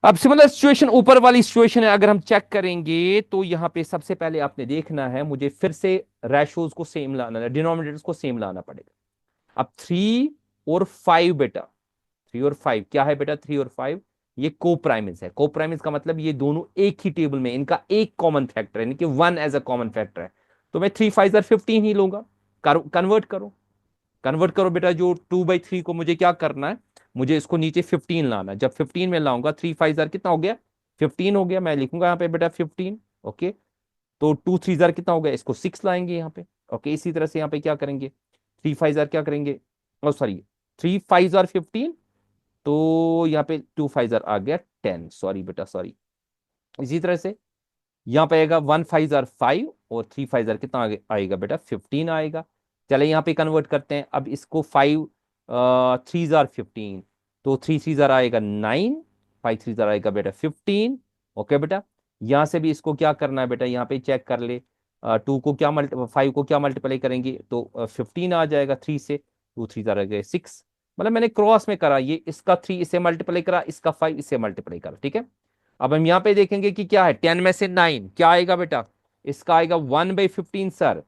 [SPEAKER 1] अब सिमिलर सिचुएशन ऊपर वाली सिचुएशन है, अगर हम चेक करेंगे तो यहाँ पे सबसे पहले आपने देखना है, मुझे फिर से रेशोज को सेम लाना है, डिनोमिनेटर्स को सेम लाना पड़ेगा। अब 3 और 5 बेटा, 3 और 5 क्या है बेटा? 3 और 5 ये कोप्राइम्स है। कोप्राइम्स का मतलब ये दोनों एक ही टेबल में, इनका एक कॉमन फैक्टर है, यानी कि 1 एज अ कॉमन फैक्टर है। तो मैं 3 5 15 ही लूंगा। कन्वर्ट करो, कन्वर्ट करो बेटा, जो 2/3 को मुझे क्या करना है, मुझे इसको नीचे 15 लाना है। जब 15 में लाऊंगा, 3 5 कितना हो गया, 15 हो गया। मैं लिखूंगा यहाँ पे बेटा 15, ओके। तो 2 3 कितना हो गया, इसको 6 लाएंगे यहाँ पे, ओके। इसी तरह से यहाँ पे क्या करेंगे, 3 5 क्या करेंगे, ओ सॉरी, 3 5 15, तो यहाँ पे 2 5 आ गया 10, सॉरी बेटा सॉरी। इसी तरह से यहाँ पे आएगा 1 5 5, और 3 5 कितना आएगा बेटा, 15 आएगा। चले यहाँ पे कन्वर्ट करते हैं, अब इसको 5 3 15, तो 3 3 आएगा 9, 5 3 आएगा बेटा 15, ओके बेटा। यहाँ से भी इसको क्या करना है बेटा, यहाँ पे चेक कर ले, 2 को क्या 5 को क्या मल्टीप्लाई करेंगे, तो 15 आ जाएगा 3 से, 2 3 आ गए 6। मतलब मैंने क्रॉस में करा, ये इसका 3 इसे मल्टीप्लाई करा, इसका 5 इसे मल्टीप्लाई करा, ठीक है। अब हम यहाँ पे देखेंगे कि क्या है, 10 में से 9 क्या आएगा बेटा, इसका आएगा 1/15 सर।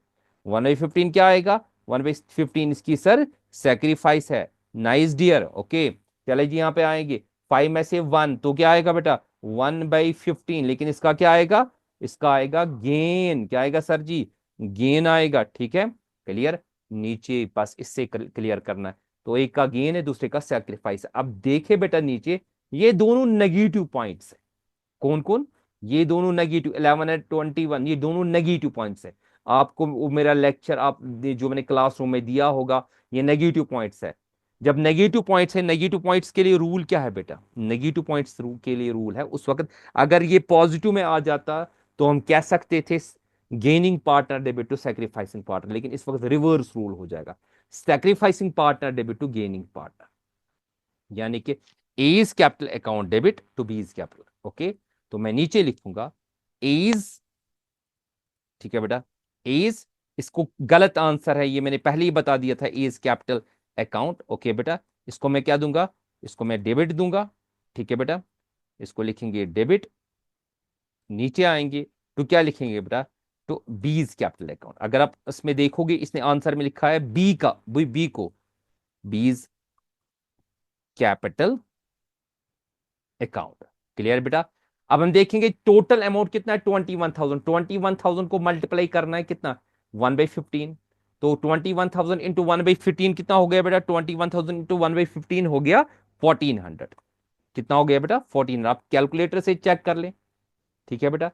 [SPEAKER 1] 1/15 क्या आएगा, 1/15 इसकी सर सेक्रीफाइस है। Nice dear, okay. चले जी यहाँ पे आएंगे, 5 में से 1 तो क्या आएगा बेटा, 1/15, लेकिन इसका क्या आएगा, इसका आएगा गेन, क्या आएगा सर जी, गेन आएगा, ठीक है, क्लियर। नीचे बस इससे क्लियर करना है, तो एक का गेन है, दूसरे का सेक्रीफाइस है। अब देखे बेटा नीचे, ये दोनों नेगेटिव पॉइंट्स है। कौन कौन? ये दोनों नेगेटिव, 11 और 21, ये दोनों नेगेटिव पॉइंट्स है। आपको वो मेरा लेक्चर आप जो मैंने क्लासरूम में दिया होगा, ये नेगेटिव पॉइंट्स है। जब नेगेटिव पॉइंट्स है, नेगेटिव पॉइंट्स के लिए रूल क्या है बेटा, नेगेटिव पॉइंट्स के लिए रूल है उस वक्त, अगर ये पॉजिटिव में आ जाता तो हम कह सकते थे gaining partner debit to sacrificing partner, लेकिन इस वक्त रिवर्स रूल हो जाएगा, sacrificing partner debit to gaining partner, यानी कि A is capital account debit to B is capital, okay. तो मैं नीचे लिखूंगा एज, ठीक है बेटा, एज, इसको गलत आंसर है, ये मैंने पहले ही बता दिया था, एज कैपिटल अकाउंट, ओके बेटा। इसको मैं क्या दूंगा, इसको मैं डेबिट दूंगा, ठीक है बेटा। इसको लिखेंगे डेबिट, नीचे आएंगे तो क्या लिखेंगे बेटा, तो बीज कैपिटल अकाउंट। अगर आप इसमें देखोगे, इसने आंसर में लिखा है बी का, बी को बीज कैपिटल अकाउंट, क्लियर बेटा। अब हम देखेंगे टोटल अमाउंट कितना है, 21,000। 21,000 को मल्टीप्लाई करना है कितना, 1/15। तो 21,000 इंटू 1/15 कितना हो गया बेटा, 21,000 इंटू 1/15 हो गया 1400, कितना हो गया बेटा 14, आप कैलकुलेटर से चेक कर लें। ठीक है बेटा,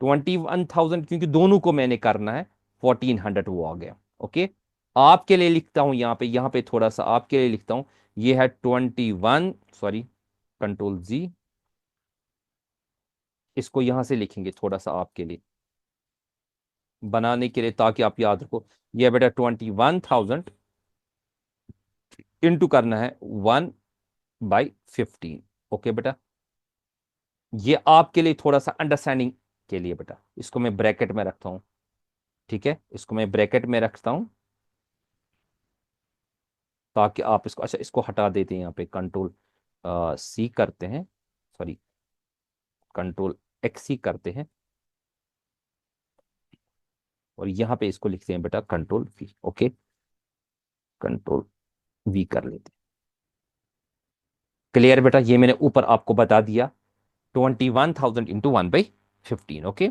[SPEAKER 1] 21,000 क्योंकि दोनों को मैंने करना है, 1400 वो आ गया। ओके, आपके लिए लिखता हूं यहाँ पे थोड़ा सा आपके लिए लिखता हूं, ये है 21, सॉरी, कंट्रोल जी, इसको यहां से लिखेंगे थोड़ा सा आपके लिए बनाने के लिए, ताकि आप याद रखो। ये बेटा 21,000 इंटू करना है 1/15। ओके बेटा, ये आपके लिए थोड़ा सा अंडरस्टैंडिंग के लिए बेटा, इसको मैं ब्रैकेट में रखता हूं। ठीक है, इसको मैं ब्रैकेट में रखता हूं ताकि आप इसको, अच्छा इसको हटा देते हैं, यहाँ पे कंट्रोल सी करते हैं, सॉरी कंट्रोल एक्स ही करते हैं, और यहाँ पे इसको लिखते हैं बेटा control we. Okay, control we कर लेते हैं। क्लियर बेटा, ये मैंने ऊपर आपको बता दिया, 21,000 इंटू 1/15। ओके,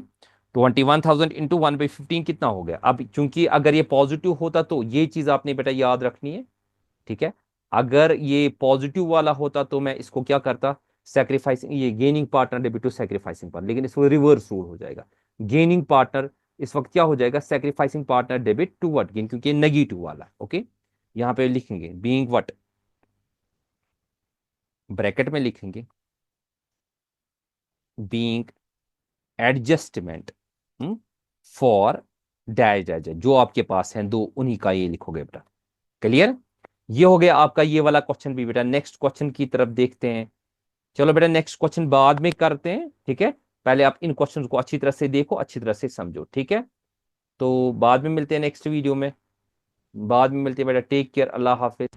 [SPEAKER 1] 21,000 इंटू 1/15 कितना हो गया? अब चूंकि अगर ये पॉजिटिव होता तो ये चीज आपने बेटा याद रखनी है। ठीक है, अगर ये पॉजिटिव वाला होता तो मैं इसको क्या करता, सेक्रीफाइसिंग, ये gaining partner debit to sacrificing partner, लेकिन इसको रिवर्स रूल हो जाएगा। गेनिंग पार्टनर इस वक्त क्या हो जाएगा, sacrificing partner debit to what, gain, क्योंकि नेगेटिव वाला है। ओके, यहां पे लिखेंगे बीइंग व्हाट, ब्रैकेट में लिखेंगे being adjustment for dash dash जो आपके पास है दो, उन्हीं का ये लिखोगे बेटा। क्लियर, ये हो गया आपका ये वाला क्वेश्चन भी बेटा। नेक्स्ट क्वेश्चन की तरफ देखते हैं। चलो बेटा, नेक्स्ट क्वेश्चन बाद में करते हैं। ठीक है, पहले आप इन क्वेश्चन को अच्छी तरह से देखो, अच्छी तरह से समझो। ठीक है, तो बाद में मिलते हैं नेक्स्ट वीडियो में, बाद में मिलते हैं बेटा। टेक केयर, अल्लाह हाफिज।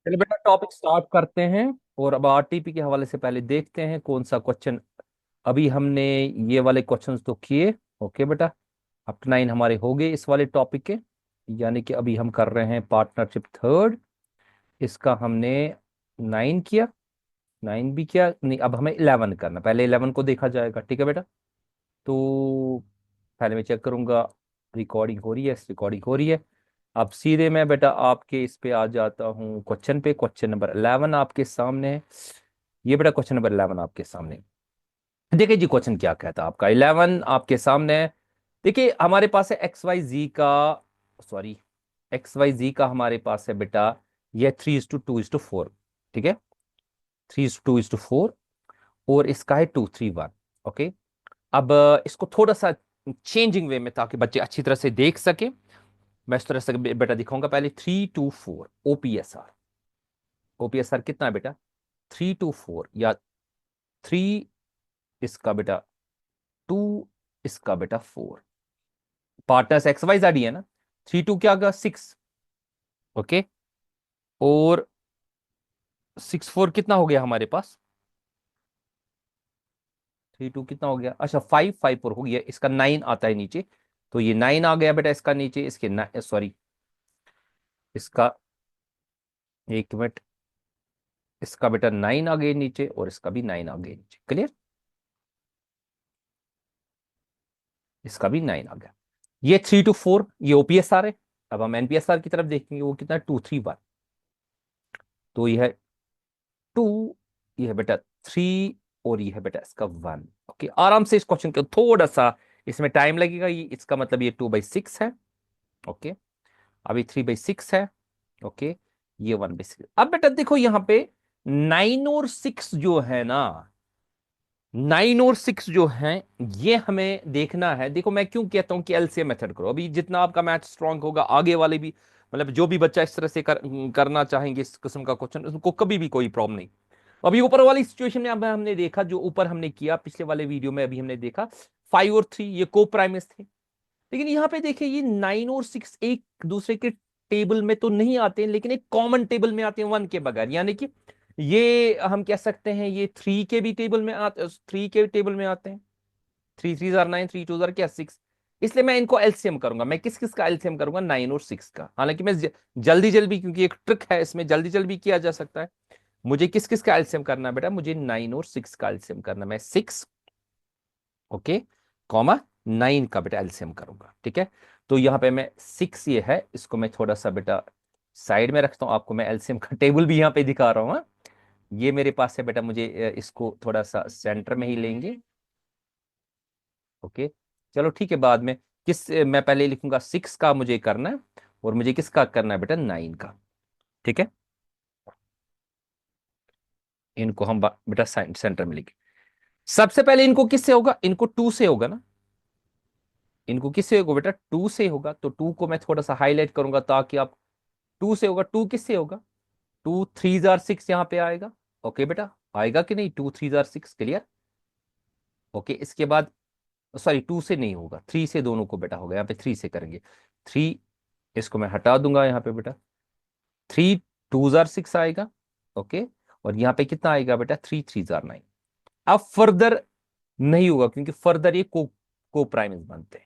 [SPEAKER 1] चलो बेटा, टॉपिक स्टार्ट करते हैं, और अब आरटीपी के हवाले से पहले देखते हैं कौन सा क्वेश्चन। अभी हमने ये वाले क्वेश्चंस तो किए। ओके बेटा, अप टू 9 हमारे हो गए इस वाले टॉपिक के, यानी कि अभी हम कर रहे हैं पार्टनरशिप थर्ड। इसका हमने 9 किया, 9 भी किया नहीं, अब हमें 11 करना, पहले 11 को देखा जाएगा। ठीक है बेटा, तो पहले मैं चेक करूंगा रिकॉर्डिंग हो रही है, रिकॉर्डिंग हो रही है। अब सीधे मैं बेटा आपके इस पे आ जाता हूँ, क्वेश्चन पे। क्वेश्चन नंबर 11 आपके सामने है। ये बेटा क्वेश्चन नंबर 11 आपके सामने है। देखिए जी, क्वेश्चन क्या कहता है आपका, 11 आपके सामने है। देखिए हमारे पास है एक्स वाई जी का, सॉरी, एक्स वाई जी का हमारे पास है बेटा, ये 3:2:4। ठीक है, 3:2:4, और इसका है 2:3:1। ओके, अब इसको थोड़ा सा चेंजिंग वे में, ताकि बच्चे अच्छी तरह से देख सके, मैं इस तरह से बेटा दिखाऊंगा। पहले 3:2:4 ओपीएसआर, ओपीएसआर कितना है बेटा 3:2:4, या 3 इसका बेटा 2 इसका बेटा 4, पार्टनर्स एक्स वाई जेड ही है ना। 3:2 क्या होगा 6। ओके, और 6:4 कितना हो गया हमारे पास, 3:2 कितना हो गया, अच्छा 5:5:4 हो गया, इसका 9 आता है नीचे, तो ये 9 आ गया बेटा इसका नीचे, इसके सॉरी, इसका, एक मिनट, इसका बेटा 9 आ गए नीचे, और इसका भी 9 आ गए नीचे। क्लियर, इसका भी 9 आ गया। ये 3:4 ये ओपीएसआर है। अब हम एनपीएसआर की तरफ देखेंगे, वो कितना 2:3:1, तो ये है 2, ये है बेटा 3, और ये है बेटा इसका 1। ओके, आराम से इस क्वेश्चन को थोड़ा सा इसमें टाइम लगेगा, ये इसका मतलब ये 2/6 है। ओके, अभी 3/6 है। ओके, ये 1/6। अब बेटा देखो यहाँ पे 9 और 6 जो है ना, 9 और 6 जो हैं, ये हमें देखना है। देखो मैं क्यों कहता हूं कि एलसीएम मेथड करो, अभी जितना आपका मैथ स्ट्रांग होगा, आगे वाले भी, मतलब जो भी बच्चा इस तरह से करना चाहेंगे इस किस्म का क्वेश्चन, उनको कभी भी कोई प्रॉब्लम नहीं। अभी ऊपर वाली सिचुएशन में अब हमने देखा, जो ऊपर हमने किया पिछले वाले वीडियो में, अभी हमने देखा 5 और 3 ये को प्राइमस थे, लेकिन यहाँ पे देखिए ये 9 और 6 एक दूसरे के टेबल में तो नहीं आते हैं, लेकिन एक कॉमन टेबल में आते हैं 1 के बगैर, यानी कि ये हम कह सकते हैं ये 3 के भी टेबल में आते, 3 के टेबल में आते हैं। 3 3 9, 3 2 क्या 6, इसलिए मैं इनको एलसीएम करूंगा। मैं किस किस का एलसीएम करूंगा, 9 और 6 का। हालांकि मैं जल्दी जल्दी, क्योंकि एक ट्रिक है इसमें, जल्दी जल्दी किया जा सकता है। मुझे किस किस का एलसीएम करना है बेटा, मुझे 9 और 6 का एलसीएम करना है। मैं 6, ओके, कॉमा 9 का बेटा एलसीएम करूंगा। ठीक है, तो यहां पे मैं 6 ये है, इसको मैं थोड़ा सा बेटा साइड में रखता हूँ, आपको मैं एलसीएम का टेबल भी यहाँ पे दिखा रहा हूँ। हाँ? ये मेरे पास है बेटा, मुझे इसको थोड़ा सा सेंटर में ही लेंगे। ओके, चलो ठीक है, बाद में मैं पहले लिखूंगा 6 का मुझे करना है, और मुझे किसका करना है बेटा, 9 का। ठीक है, इनको हम बेटा सेंटर में लिखे। सबसे पहले इनको किससे होगा, इनको 2 से होगा ना, इनको किससे होगा बेटा, 2 से होगा। तो 2 को मैं थोड़ा सा हाईलाइट करूंगा ताकि आप, 2 से होगा, 2 किससे होगा, 2 3 6 यहाँ पे आएगा। ओके बेटा, आएगा कि नहीं, 2 3 6 क्लियर। ओके, इसके बाद, सॉरी 2 से नहीं होगा, 3 से दोनों को बेटा होगा, यहाँ पे 3 से करेंगे। 3, इसको मैं हटा दूंगा यहाँ पे बेटा, 3 2 6 आएगा। ओके, और यहाँ पे कितना आएगा बेटा, 3 3 9। अब फर्दर नहीं होगा, क्योंकि फर्दर ये को प्राइम्स बनते हैं।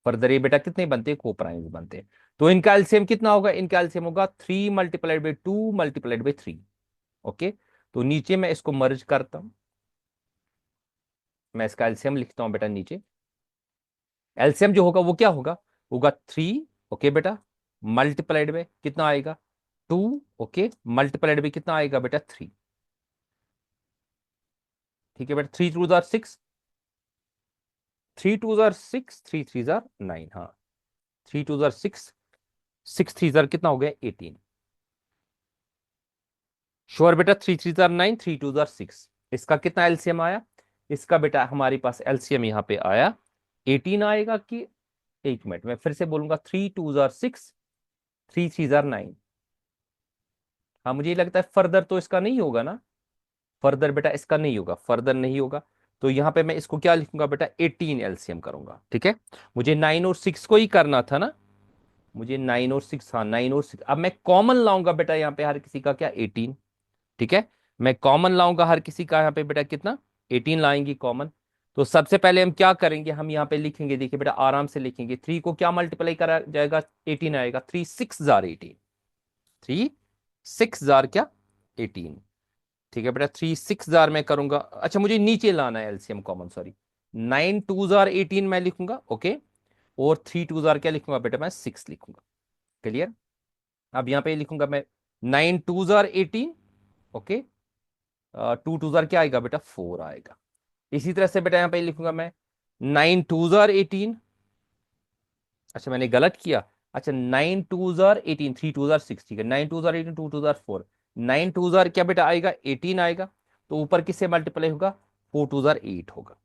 [SPEAKER 1] फर्दर ये बेटा कितने बनते हैं, को प्राइम्स बनते हैं। तो इनका एलसीएम कितना होगा, इनका एलसीएम होगा 3 × 2 × 3। ओके, तो नीचे मैं इसको मर्ज करता हूं, मैं इसका एलसीएम लिखता हूं बेटा नीचे। एलसीएम जो होगा वो क्या होगा, होगा 3। ओके बेटा, मल्टीप्लाइड में कितना आएगा, 2। ओके, मल्टीप्लाइड में कितना आएगा बेटा, 3। ठीक है बेटा, 3 2 6, 3 2 6, 3 3 9। हाँ, 3 2 6, 6 3 कितना हो गया, 18। श्योर बेटा, 3 3 9, 3 2 6। इसका कितना एलसीएम आया, इसका बेटा हमारे पास एलसीएम यहाँ पे आया 18 आएगा कि, एक मिनट मैं फिर से बोलूंगा, 3 2 6, 3 3 9। हाँ, मुझे लगता है फर्दर तो इसका नहीं होगा ना, फर्दर बेटा इसका नहीं होगा, फर्दर नहीं होगा। तो यहाँ पे मैं इसको क्या लिखूंगा बेटा, 18 एलसीएम करूंगा। ठीक है, मुझे 9 और 6 को ही करना था ना, मुझे 9 और 6, हाँ 9 और 6। अब मैं कॉमन लाऊंगा बेटा यहाँ पे हर किसी का क्या, 18। ठीक है, मैं कॉमन लाऊंगा हर किसी का, यहाँ पे बेटा कितना, 18 लाएंगे कॉमन। तो सबसे पहले हम क्या करेंगे, हम यहाँ पे लिखेंगे, देखिए बेटा आराम से लिखेंगे, 3 को क्या मल्टीप्लाई करा जाएगा, 18 आएगा। 3 6 18, 3 6 क्या, 18। ठीक है बेटा, 3 6 में करूंगा, अच्छा मुझे नीचे लाना है एलसीएम कॉमन, सॉरी। 9 2 18 मैं लिखूंगा। ओके, और 3 2 क्या लिखूंगा बेटा, मैं 6 लिखूंगा। क्लियर। अब यहाँ पे लिखूंगा मैं 9 2 18। ओके, 2 2 क्या आएगा बेटा, 4 आएगा। इसी तरह से बेटा यहाँ पे लिखूंगा मैं 9 2 18। अच्छा मैंने गलत किया, अच्छा 9 2 18, 3 2 6। ठीक है, 9 2 18, 2 2 4, 9 2 क्या बेटा आएगा, 18 आएगा। तो ऊपर किससे मल्टीप्लाई होगा, 4 2 8 होगा।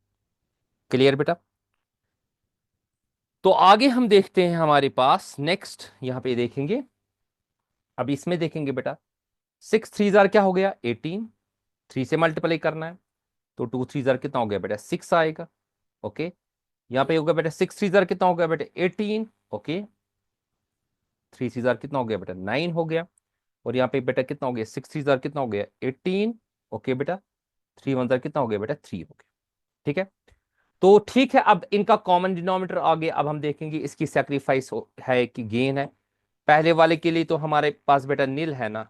[SPEAKER 1] क्लियर बेटा। तो आगे हम देखते हैं, हमारे पास नेक्स्ट यहाँ पे देखेंगे, अब इसमें देखेंगे बेटा, 6 3 क्या हो गया, 18। 3 से मल्टीप्लाई करना है, तो 2 3 कितना हो गया बेटा, 6 आएगा। ओके, यहाँ पे होगा बेटा 6 3 कितना हो गया बेटा, 18। ओके, 3 3 कितना हो गया बेटा, 9 हो गया। और यहाँ पे बेटा कितना हो गया, 6 3 कितना हो गया, 18। ओके बेटा, 3 1 कितना हो गया बेटा, 3 हो गया। ठीक है, तो ठीक है, अब इनका कॉमन डिनोमिनेटर आ गया। अब हम देखेंगे इसकी सैक्रिफाइस है कि गेन है। पहले वाले के लिए तो हमारे पास बेटा नील है ना,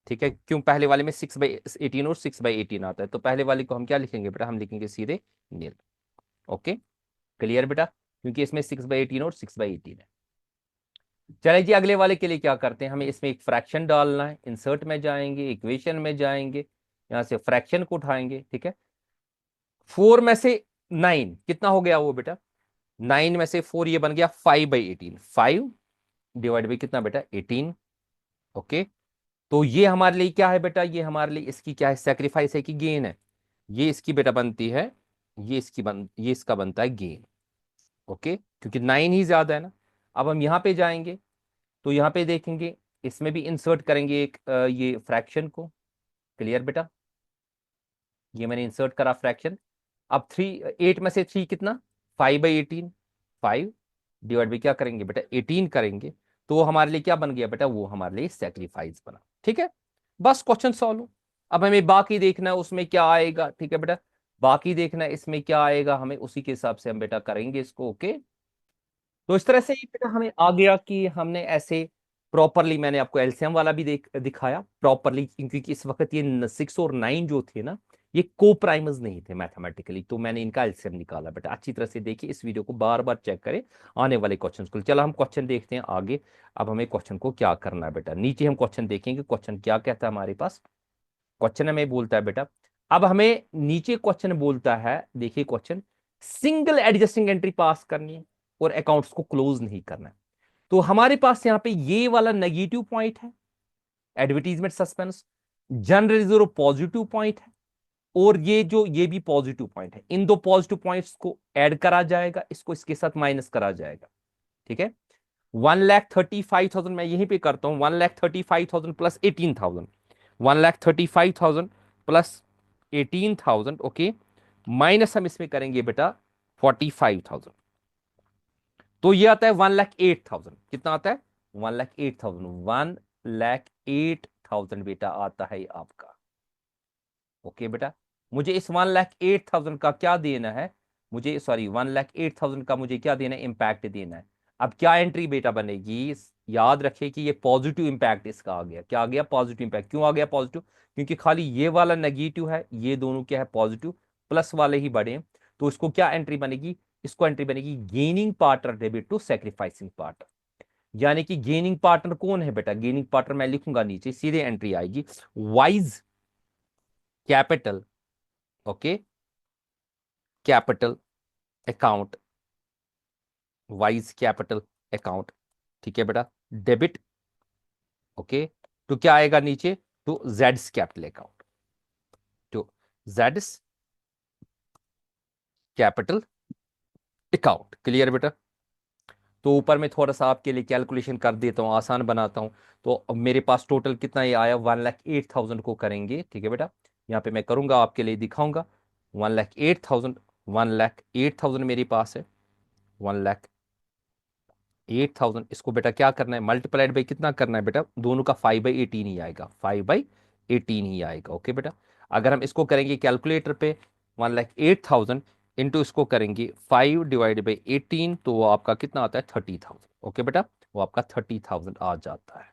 [SPEAKER 1] ठीक है, क्यों, पहले वाले में 6/18 और 6/18 आता है, तो पहले वाले को हम क्या लिखेंगे बेटा, हम लिखेंगे सीधे नील। ओके, क्लियर बेटा, क्योंकि इसमें 6/18 और 6/18 है। चलिए जी, अगले वाले के लिए क्या करते हैं, हमें इसमें एक फ्रैक्शन डालना है, इंसर्ट में जाएंगे, इक्वेशन में जाएंगे, यहां से फ्रैक्शन को उठाएंगे। ठीक है, 4 में से 9 कितना हो गया वो बेटा, 9 में से 4 ये बन गया 5/18, 5 डिवाइड बाई कितना बेटा, 18। ओके, तो ये हमारे लिए क्या है बेटा, ये हमारे लिए इसकी क्या है, सेक्रीफाइस है कि गेन है, ये इसकी बेटा बनती है, ये इसका बनता है गेन। ओके, क्योंकि 9 ही ज्यादा है ना। अब हम यहां पे जाएंगे, तो यहां पे देखेंगे, इसमें भी इंसर्ट करेंगे एक ये फ्रैक्शन को। क्लियर बेटा, ये मैंने इंसर्ट करा फ्रैक्शन। अब 8 में से 3 कितना, 5/18, 5 डिवाइड बाई क्या करेंगे बेटा, 18 करेंगे। तो वो हमारे लिए क्या बन गया बेटा, वो हमारे लिए सेक्रीफाइस बना। ठीक है, बस क्वेश्चन सॉल्व हो। अब हमें बाकी देखना है उसमें क्या आएगा। ठीक है बेटा, बाकी देखना है इसमें क्या आएगा, हमें उसी के हिसाब से हम बेटा करेंगे इसको। ओके, तो इस तरह से ये बेटा हमें आ गया कि हमने ऐसे प्रॉपरली, मैंने आपको एलसीएम वाला भी दिखाया प्रॉपरली, क्योंकि इस वक्त ये 6 और 9 जो थे ना, ये को प्राइमर्स नहीं थे मैथमेटिकली, तो मैंने इनका एलसीएम निकाला बेटा। अच्छी तरह से देखिए, इस वीडियो को बार बार चेक करें आने वाले क्वेश्चन को। चलो हम क्वेश्चन देखते हैं आगे। अब हमें क्वेश्चन को क्या करना है बेटा, नीचे हम क्वेश्चन देखेंगे क्वेश्चन क्या कहता है हमारे पास। क्वेश्चन हमें बोलता है बेटा, अब हमें नीचे क्वेश्चन बोलता है, देखिए क्वेश्चन, सिंगल एडजस्टिंग एंट्री पास करनी है और अकाउंट्स को क्लोज नहीं करना है। तो हमारे पास यहाँ पे ये वाला नेगेटिव पॉइंट है, advertisement suspense, general reserve positive point है, और ये भी पॉजिटिव पॉइंट है। इन दो पॉजिटिव पॉइंट्स को ऐड करा जाएगा, इसको इसके साथ माइनस करा जाएगा। ठीक है, 1,35,000 मैं यहीं पे करता हूं, 1,35,000 प्लस 18,000, 1,35,000 प्लस 18,000, ओके, माइनस हम इसमें करेंगे बेटा 45,000। तो ये आता है 1,08,000। कितना आता है? 1,08,000, 1,08,000 बेटा आता है आपका। ओके बेटा, मुझे इस 1,08,000 का क्या देना है, मुझे सॉरी 1,08,000 का मुझे क्या देना है, इंपैक्ट देना है। अब क्या एंट्री बेटा बनेगी, याद रखिए कि ये पॉजिटिव इंपैक्ट इसका आ गया। क्या आ गया? Positive impact. क्यों आ गया पॉजिटिव? क्योंकि खाली ये वाला नेगेटिव है, ये दोनों क्या है, पॉजिटिव, प्लस वाले ही बड़े हैं। तो इसको क्या एंट्री बनेगी, इसको एंट्री बनेगी gaining partner debit to sacrificing partner. यानी कि गेनिंग पार्टनर कौन है बेटा, गेनिंग पार्टनर मैं लिखूंगा नीचे, सीधे एंट्री आएगी wise capital, okay, capital account, wise capital account, ठीक है बेटा, डेबिट, ओके, तो क्या आएगा नीचे, तो जेड्स कैपिटल अकाउंट, तो जेड्स कैपिटल अकाउंट। क्लियर बेटा? तो ऊपर में थोड़ा सा आपके लिए कैलकुलेशन कर देता हूँ, आसान बनाता हूँ। तो अब मेरे पास टोटल कितना ये आया, 1,08,000 को करेंगे, ठीक है बेटा, यहाँ पे मैं करूंगा आपके लिए दिखाऊंगा। 1,08,000, 1,08,000 मेरे पास है, 1,08,000। इसको बेटा क्या करना है, मल्टीप्लाइड बाई कितना करना है बेटा, दोनों का 5/18 ही आएगा, 5/18 ही आएगा। ओके बेटा, अगर हम इसको करेंगे कैलकुलेटर पे, 1,08,000 इंटू इसको करेंगे 5/18, तो वो आपका कितना आता है, 30,000। ओके बेटा, वो आपका 30,000 आ जाता है।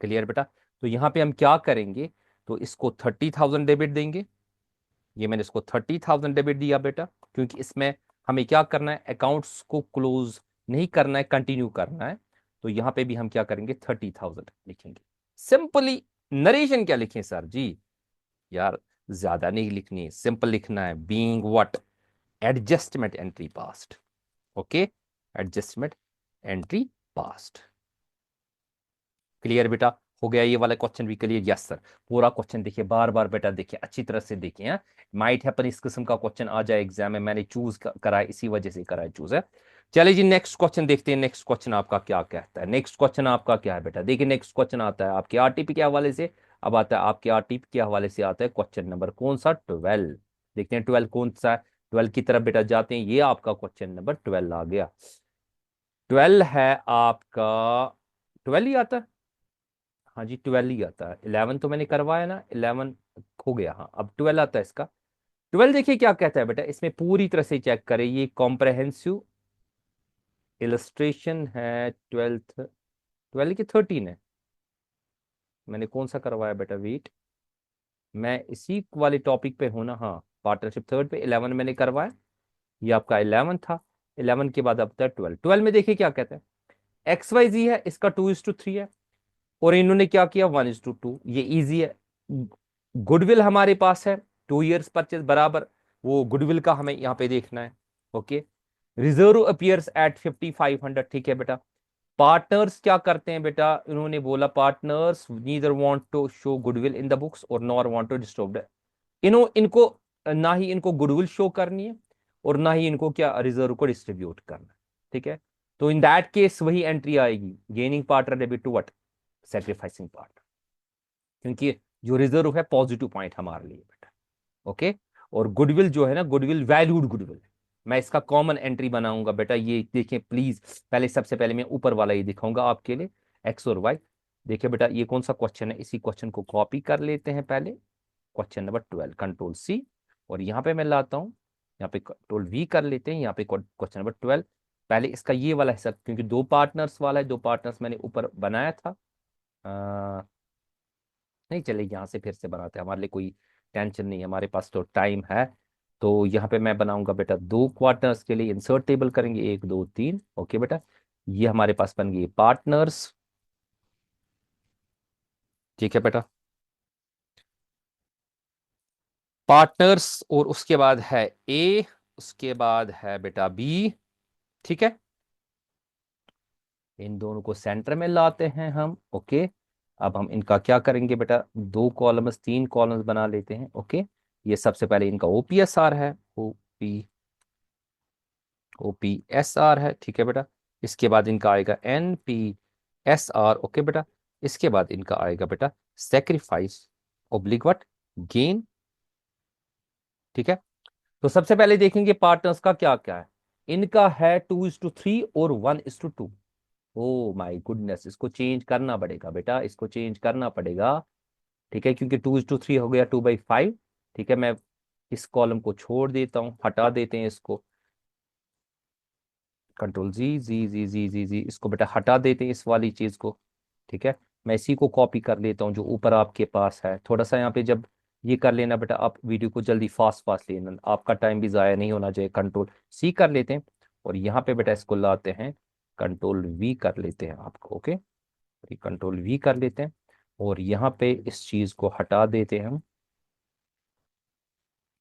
[SPEAKER 1] क्लियर बेटा? तो यहाँ पे हम क्या करेंगे, तो इसको 30,000 डेबिट देंगे। ये मैंने इसको 30,000 डेबिट दिया बेटा, क्योंकि इसमें हमें क्या करना है, अकाउंट्स को क्लोज नहीं करना है, कंटिन्यू करना है। तो यहां पे भी हम क्या करेंगे, 30,000 लिखेंगे। सिंपली नरेशन क्या लिखें सर जी, यार ज्यादा नहीं लिखनी, सिंपल लिखना है, being what, adjustment entry past. Okay, adjustment entry past. Clear बेटा? हो गया ये वाला क्वेश्चन भी क्लियर? Yes sir. पूरा क्वेश्चन देखिए, बार बार बेटा देखिए, अच्छी तरह से देखिए। माइट हैपन इस किस्म का क्वेश्चन आ जाए एग्जाम में, मैंने चूज करा है, इसी वजह से करा है चूज है। चलिए जी, नेक्स्ट क्वेश्चन देखते हैं। नेक्स्ट क्वेश्चन आपका क्या कहता है, नेक्स्ट क्वेश्चन आपका क्या है बेटा, देखिए नेक्स्ट क्वेश्चन आता है आपके आरटीपी के हवाले से। अब आता है आपके आरटीपी के हवाले से आता है क्वेश्चन नंबर कौन सा, 12। देखते हैं 12 कौन सा है। 12 की तरफ बेटा जाते हैं, ये आपका क्वेश्चन नंबर 12 आ गया। 12 है आपका, 12 ही आता है। हाँ जी, 12 ही आता है। 11 तो मैंने करवाया ना, 11 हो गया, हाँ अब 12 आता है इसका। 12 देखिए क्या कहता है बेटा, इसमें पूरी तरह से चेक करें, ये कॉम्प्रहेंसिव इलस्ट्रेशन है। 12th, 12 की 13 है, मैंने कौन सा करवाया बेटा, वेट, मैं इसी वाले टॉपिक पे हूं ना, हाँ, पार्टनरशिप थर्ड पे 11 मैंने करवाया। ये आपका 11 था, 11 के बाद अब तक 12। 12 में देखिए क्या कहता है, XYZ है, इसका 2:3 है, और इन्होंने क्या किया, 1:2। ये इजी है। गुडविल हमारे पास है, 2 years परचेज बराबर, वो गुडविल का हमें यहाँ पे देखना है। ओके, रिजर्व अपियर्स एट 5,500, ठीक है बेटा। पार्टनर्स क्या करते हैं बेटा, इन्होंने बोला partners neither want to show goodwill in the books और नॉर वांट टू डिस्टर्ब, इनको ना ही इनको गुडविल शो करनी है, और ना ही इनको क्या, रिजर्व को डिस्ट्रीब्यूट करना है। ठीक है, तो इन दैट केस वही एंट्री आएगी, gaining partner debit to what, sacrificing partner, क्योंकि जो रिजर्व है पॉजिटिव पॉइंट हमारे लिए बेटा। ओके, और गुडविल जो है ना, गुडविल वैल्यूड गुडविल, मैं इसका कॉमन एंट्री बनाऊंगा बेटा। ये देखें प्लीज, पहले सबसे पहले मैं ऊपर वाला ये दिखाऊंगा आपके लिए, एक्स और वाई। देखिए बेटा, ये कौन सा क्वेश्चन है, इसी क्वेश्चन को कॉपी कर लेते हैं पहले, क्वेश्चन नंबर 12, कंट्रोल सी, और यहाँ पे मैं लाता हूँ, यहाँ पे कंट्रोल वी कर लेते हैं, यहाँ पे क्वेश्चन नंबर 12। पहले इसका ये वाला हिस्सा, क्योंकि दो पार्टनर्स वाला है, दो पार्टनर्स मैंने ऊपर बनाया था, नहीं चलेगी, यहाँ से फिर से बनाते हैं, हमारे लिए कोई टेंशन नहीं, हमारे पास तो टाइम है। तो यहाँ पे मैं बनाऊंगा बेटा 2 क्वार्टर्स के लिए इंसर्ट टेबल करेंगे, 1 2 3। ओके बेटा, ये हमारे पास बन गई पार्टनर्स। ठीक है बेटा, पार्टनर्स, और उसके बाद है ए, उसके बाद है बेटा बी। ठीक है, इन दोनों को सेंटर में लाते हैं हम। ओके, अब हम इनका क्या करेंगे बेटा, 2 कॉलम्स 3 कॉलम्स बना लेते हैं। ओके, ये सबसे पहले इनका ओपीएसआर है, ओपीएसआर है। ठीक है बेटा, इसके बाद इनका आएगा एनपीएसआर। ओके बेटा, इसके बाद इनका आएगा बेटा सेक्रीफाइस ऑब्लिक व्हाट, गेन। ठीक है, तो सबसे पहले देखेंगे पार्टनर्स का क्या क्या है। इनका है 2:3 और 1:2। ओ माय गुडनेस, इसको चेंज करना पड़ेगा बेटा, इसको चेंज करना पड़ेगा। ठीक है, क्योंकि 2:3 हो गया 2/5। ठीक है, मैं इस कॉलम को छोड़ देता हूं, हटा देते हैं इसको। कंट्रोल जी जी जी जी जी जी, इसको बेटा हटा देते हैं इस वाली चीज को। ठीक है, मैं इसी को कॉपी कर लेता हूँ जो ऊपर आपके पास है। थोड़ा सा यहाँ पे जब ये कर लेना बेटा, आप वीडियो को जल्दी फास्ट फास्ट लेना, आपका टाइम भी ज़ाया नहीं होना चाहिए। कंट्रोल सी कर लेते हैं, और यहाँ पे बेटा इसको लाते हैं, कंट्रोल वी कर लेते हैं आपको। ओके, कंट्रोल वी कर लेते हैं, और यहाँ पे इस चीज को हटा देते हैं हम।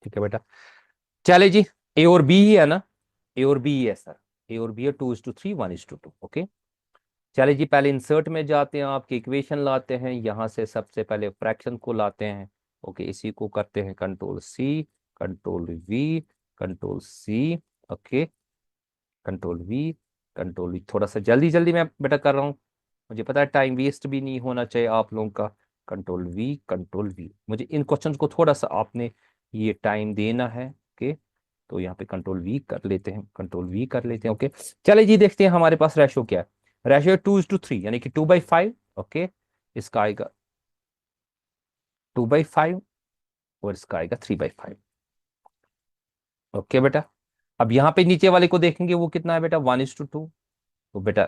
[SPEAKER 1] ठीक है बेटा, चले जी, ए और बी ही है ना, ए और बी ही है सर, ए और बी है, 2:3 1:2। ओके, चले जी, पहले इंसर्ट में जाते हैं, आपकी इक्वेशन लाते हैं, यहां से सबसे पहले फ्रैक्शन को लाते हैं। ओके, इसी को करते हैं control C, control V, control C. Okay, control V, control V, थोड़ा सा जल्दी जल्दी मैं बेटा कर रहा हूँ, मुझे पता है टाइम वेस्ट भी नहीं होना चाहिए आप लोगों का। कंट्रोल वी, कंट्रोल वी, मुझे इन क्वेश्चंस को थोड़ा सा आपने ये टाइम देना है। ओके, तो यहाँ पे कंट्रोल वी कर लेते हैं, कंट्रोल वी कर लेते हैं। ओके, चले जी, देखते हैं हमारे पास रेशो क्या है। रेशो 2:3, यानी कि 2/5। ओके, इसका आएगा 2/5, और इसका आएगा 3/5। ओके बेटा, अब यहाँ पे नीचे वाले को देखेंगे, वो कितना है बेटा, 1:2। तो बेटा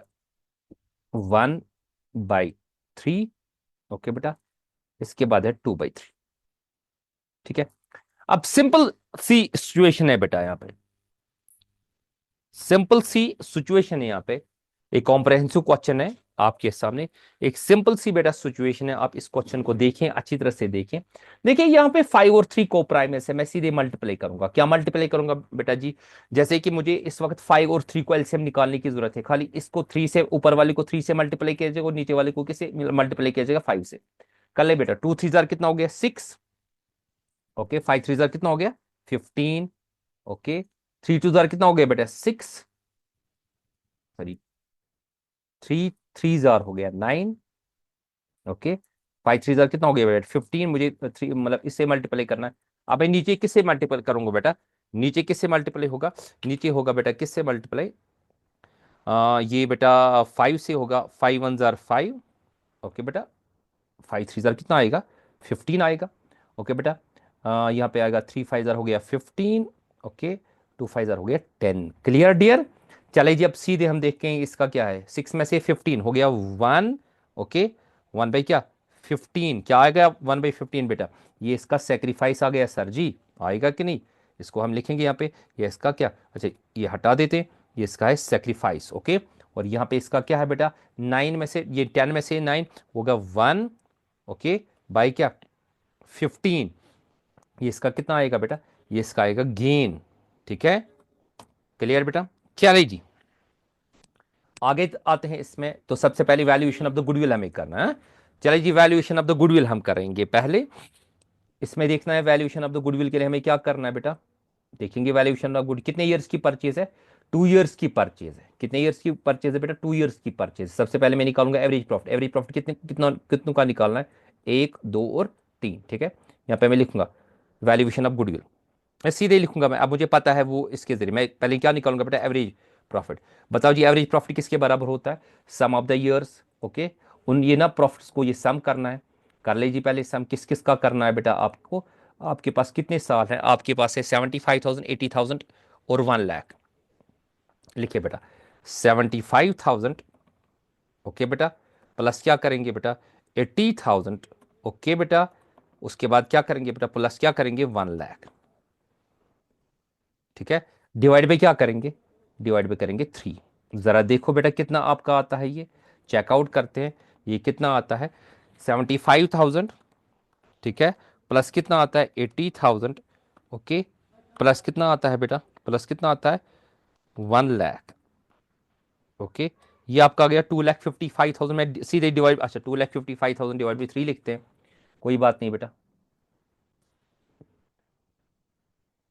[SPEAKER 1] 1/3। ओके बेटा, इसके बाद है 2/3। ठीक है, अब सिंपल सी सिचुएशन है बेटा, यहाँ पे सिंपल सी सिचुएशन है, यहाँ पे एक कॉम्प्रहेंसिव क्वेश्चन है आपके सामने। एक सिंपल सी बेटा सिचुएशन है, आप इस क्वेश्चन को देखें, अच्छी तरह से देखें। देखिए यहाँ पे 5 और 3 को प्राइम है, मैं सीधे मल्टीप्लाई करूंगा। क्या मल्टीप्लाई करूंगा बेटा जी, जैसे कि मुझे इस वक्त 5 और 3 को एलसीएम निकालने की जरूरत है, खाली इसको 3 से, ऊपर वाले को 3 से मल्टीप्लाई किया जाएगा, और नीचे वाले को किसे मल्टीप्लाई किया जाएगा, 5 से। कर ले बेटा, 2 3 कितना हो गया, 6। ओके, 5 3 कितना हो गया, 15। ओके, 3 2 कितना हो गया बेटा, 6। सॉरी, 3 3 हो गया 9। ओके, 5 3 कितना हो गया बेटा, 15। मुझे थ्री मतलब इससे मल्टीप्लाई करना है। अब मैं नीचे किससे मल्टीप्लाई करूंगा बेटा, नीचे किससे मल्टीप्लाई होगा, नीचे होगा बेटा किससे मल्टीप्लाई, ये बेटा 5 से होगा, 5 1 5। ओके बेटा, 5 3 कितना आएगा, 15 आएगा। ओके बेटा, यहाँ पे आएगा 3 5 हो गया 15। ओके, 2 5 हो गया 10। क्लियर डियर, चले जी, अब सीधे हम देखें इसका क्या है, 6 में से 15 हो गया 1। ओके, 1 बाई क्या, 15, क्या आएगा 1/15 बेटा, ये इसका सेक्रीफाइस आ गया सर जी, आएगा कि नहीं, इसको हम लिखेंगे यहाँ पे, ये इसका क्या, अच्छा ये हटा देते हैं, ये इसका है सेक्रीफाइस। ओके, और यहाँ पे इसका क्या है बेटा, 9 में से, ये 10 में से 9 होगा 1। ओके, बाई क्या, 15, ये इसका कितना आएगा बेटा, ये इसका आएगा गेन। ठीक है, क्लियर बेटा, चलिए जी, आगे आते हैं इसमें। तो सबसे पहले वैल्यूएशन ऑफ द गुडविल हमें करना है। चलिए जी, वैल्यूएशन ऑफ द गुडविल हम करेंगे पहले। इसमें देखना है वैल्यूएशन ऑफ द गुडविल के लिए हमें क्या करना है बेटा, देखेंगे वैल्यूएशन ऑफ गुड, कितने ईयर्स की परचेज है, 2 ईयर्स की परचेज है। कितने ईयर्स की परचेज है बेटा, 2 ईयर्स की परचेज। सबसे पहले मैं निकालूंगा एवरेज प्रॉफिट, एवरेज प्रॉफिट कितने कितना कितनों का निकालना है, 1 2 और 3। ठीक है, यहाँ पे मैं लिखूंगा वैल्यूएशन ऑफ गुडविल, मैं सीधे लिखूंगा, मैं अब मुझे पता है वो इसके जरिए, मैं पहले क्या निकालूंगा बेटा, एवरेज प्रॉफिट। बताओ जी, एवरेज प्रॉफिट किसके बराबर होता है, सम ऑफ द ईयर्स। ओके, उन ये ना प्रॉफिट्स को ये सम करना है। कर लीजिए पहले सम, किस किस का करना है बेटा आपको, आपके पास कितने साल हैं, आपके पास है 75,000, 80,000 और 1 लाख। लिखिए बेटा 75,000। ओके बेटा, प्लस क्या करेंगे बेटा, 80,000। ओके बेटा, उसके बाद क्या करेंगे बेटा, प्लस क्या करेंगे, 1 लाख। ठीक है, डिवाइड बाई क्या करेंगे, डिवाइड बाई करेंगे 3। जरा देखो बेटा कितना आपका आता है, ये चेकआउट करते हैं। ये कितना आता है, 75,000। ठीक है, प्लस कितना आता है, 80,000। ओके, प्लस कितना आता है बेटा, प्लस कितना आता है, 1 लाख। ओके, ये आपका आ गया 2,55,000। मैं सीधे डिवाइड, अच्छा 2,55,000 डिवाइड बाई 3 लिखते हैं, कोई बात नहीं बेटा।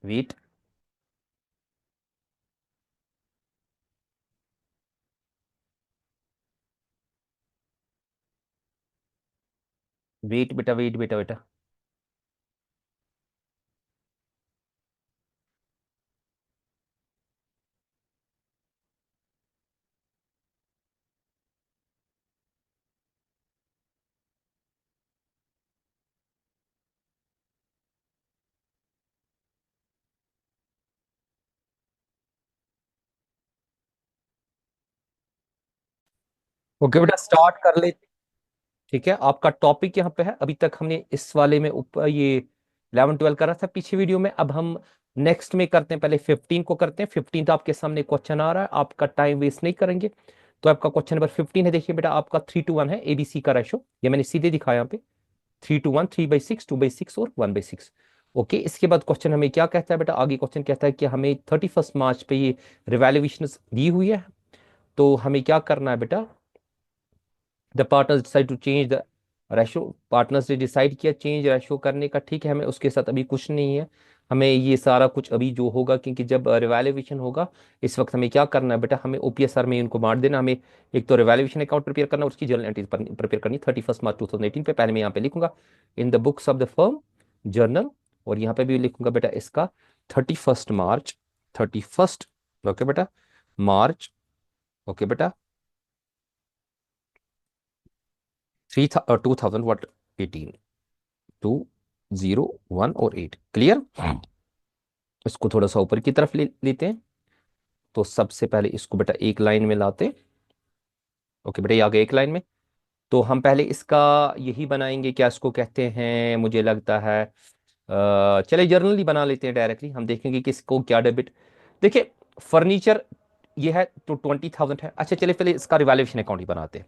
[SPEAKER 1] वेट, वेट बेटा, वेट बेटा बेटा। ओके बेटा, स्टार्ट कर लेते। ठीक है, आपका टॉपिक यहाँ पे है। अभी तक हमने इस वाले में ऊपर ये 11 12 करा था पिछली वीडियो में। अब हम नेक्स्ट में करते हैं, पहले 15 को करते हैं। 15 तो आपके सामने क्वेश्चन आ रहा है, आपका टाइम वेस्ट नहीं करेंगे। तो आपका क्वेश्चन नंबर 15 है, देखिए बेटा, आपका 3:1 है एबीसी का रेशो, ये मैंने सीधे दिखाया यहाँ पे। 3:1, 3/6, 2/6 और 1/6। ओके, इसके बाद क्वेश्चन हमें क्या कहता है बेटा, आगे क्वेश्चन कहता है कि हमें 31 मार्च पे ये रिवैल्यूएशन दी हुई है। तो हमें क्या करना है बेटा, the partners decide to change the ratio. Partners ने डिसाइड किया चेंज रेशो करने का। ठीक है, हमें उसके साथ अभी कुछ नहीं है, हमें ये सारा कुछ अभी जो होगा, क्योंकि जब रिवैल्यूएशन होगा इस वक्त हमें क्या करना है बेटा, हमें ओपीएसआर में इनको बांट देना। हमें एक तो रिवैल्यूएशन अकाउंट प्रिपेयर करना, उसकी जर्नल एंट्रीज प्रिपेयर करनी 31 मार्च 2018 पे। पहले मैं यहाँ पे लिखूंगा इन the books of the firm journal, और यहाँ पे भी लिखूंगा बेटा इसका 31 मार्च, 31। ओके बेटा, मार्च। ओके बेटा, 2018, 2, 0, 1 और 8। क्लियर, इसको थोड़ा सा ऊपर की तरफ ले लेते हैं। तो सबसे पहले इसको बेटा एक लाइन में लाते हैं। ओके बेटा, ये आ गया एक लाइन में। तो हम पहले इसका यही बनाएंगे, क्या इसको कहते हैं, मुझे लगता है चले जर्नली बना लेते हैं डायरेक्टली। हम देखेंगे कि इसको क्या डेबिट। देखिए, फर्नीचर ये है तो 20,000 है। अच्छा चलिए पहले इसका रिवैल्यूएशन अकाउंट ही बनाते हैं।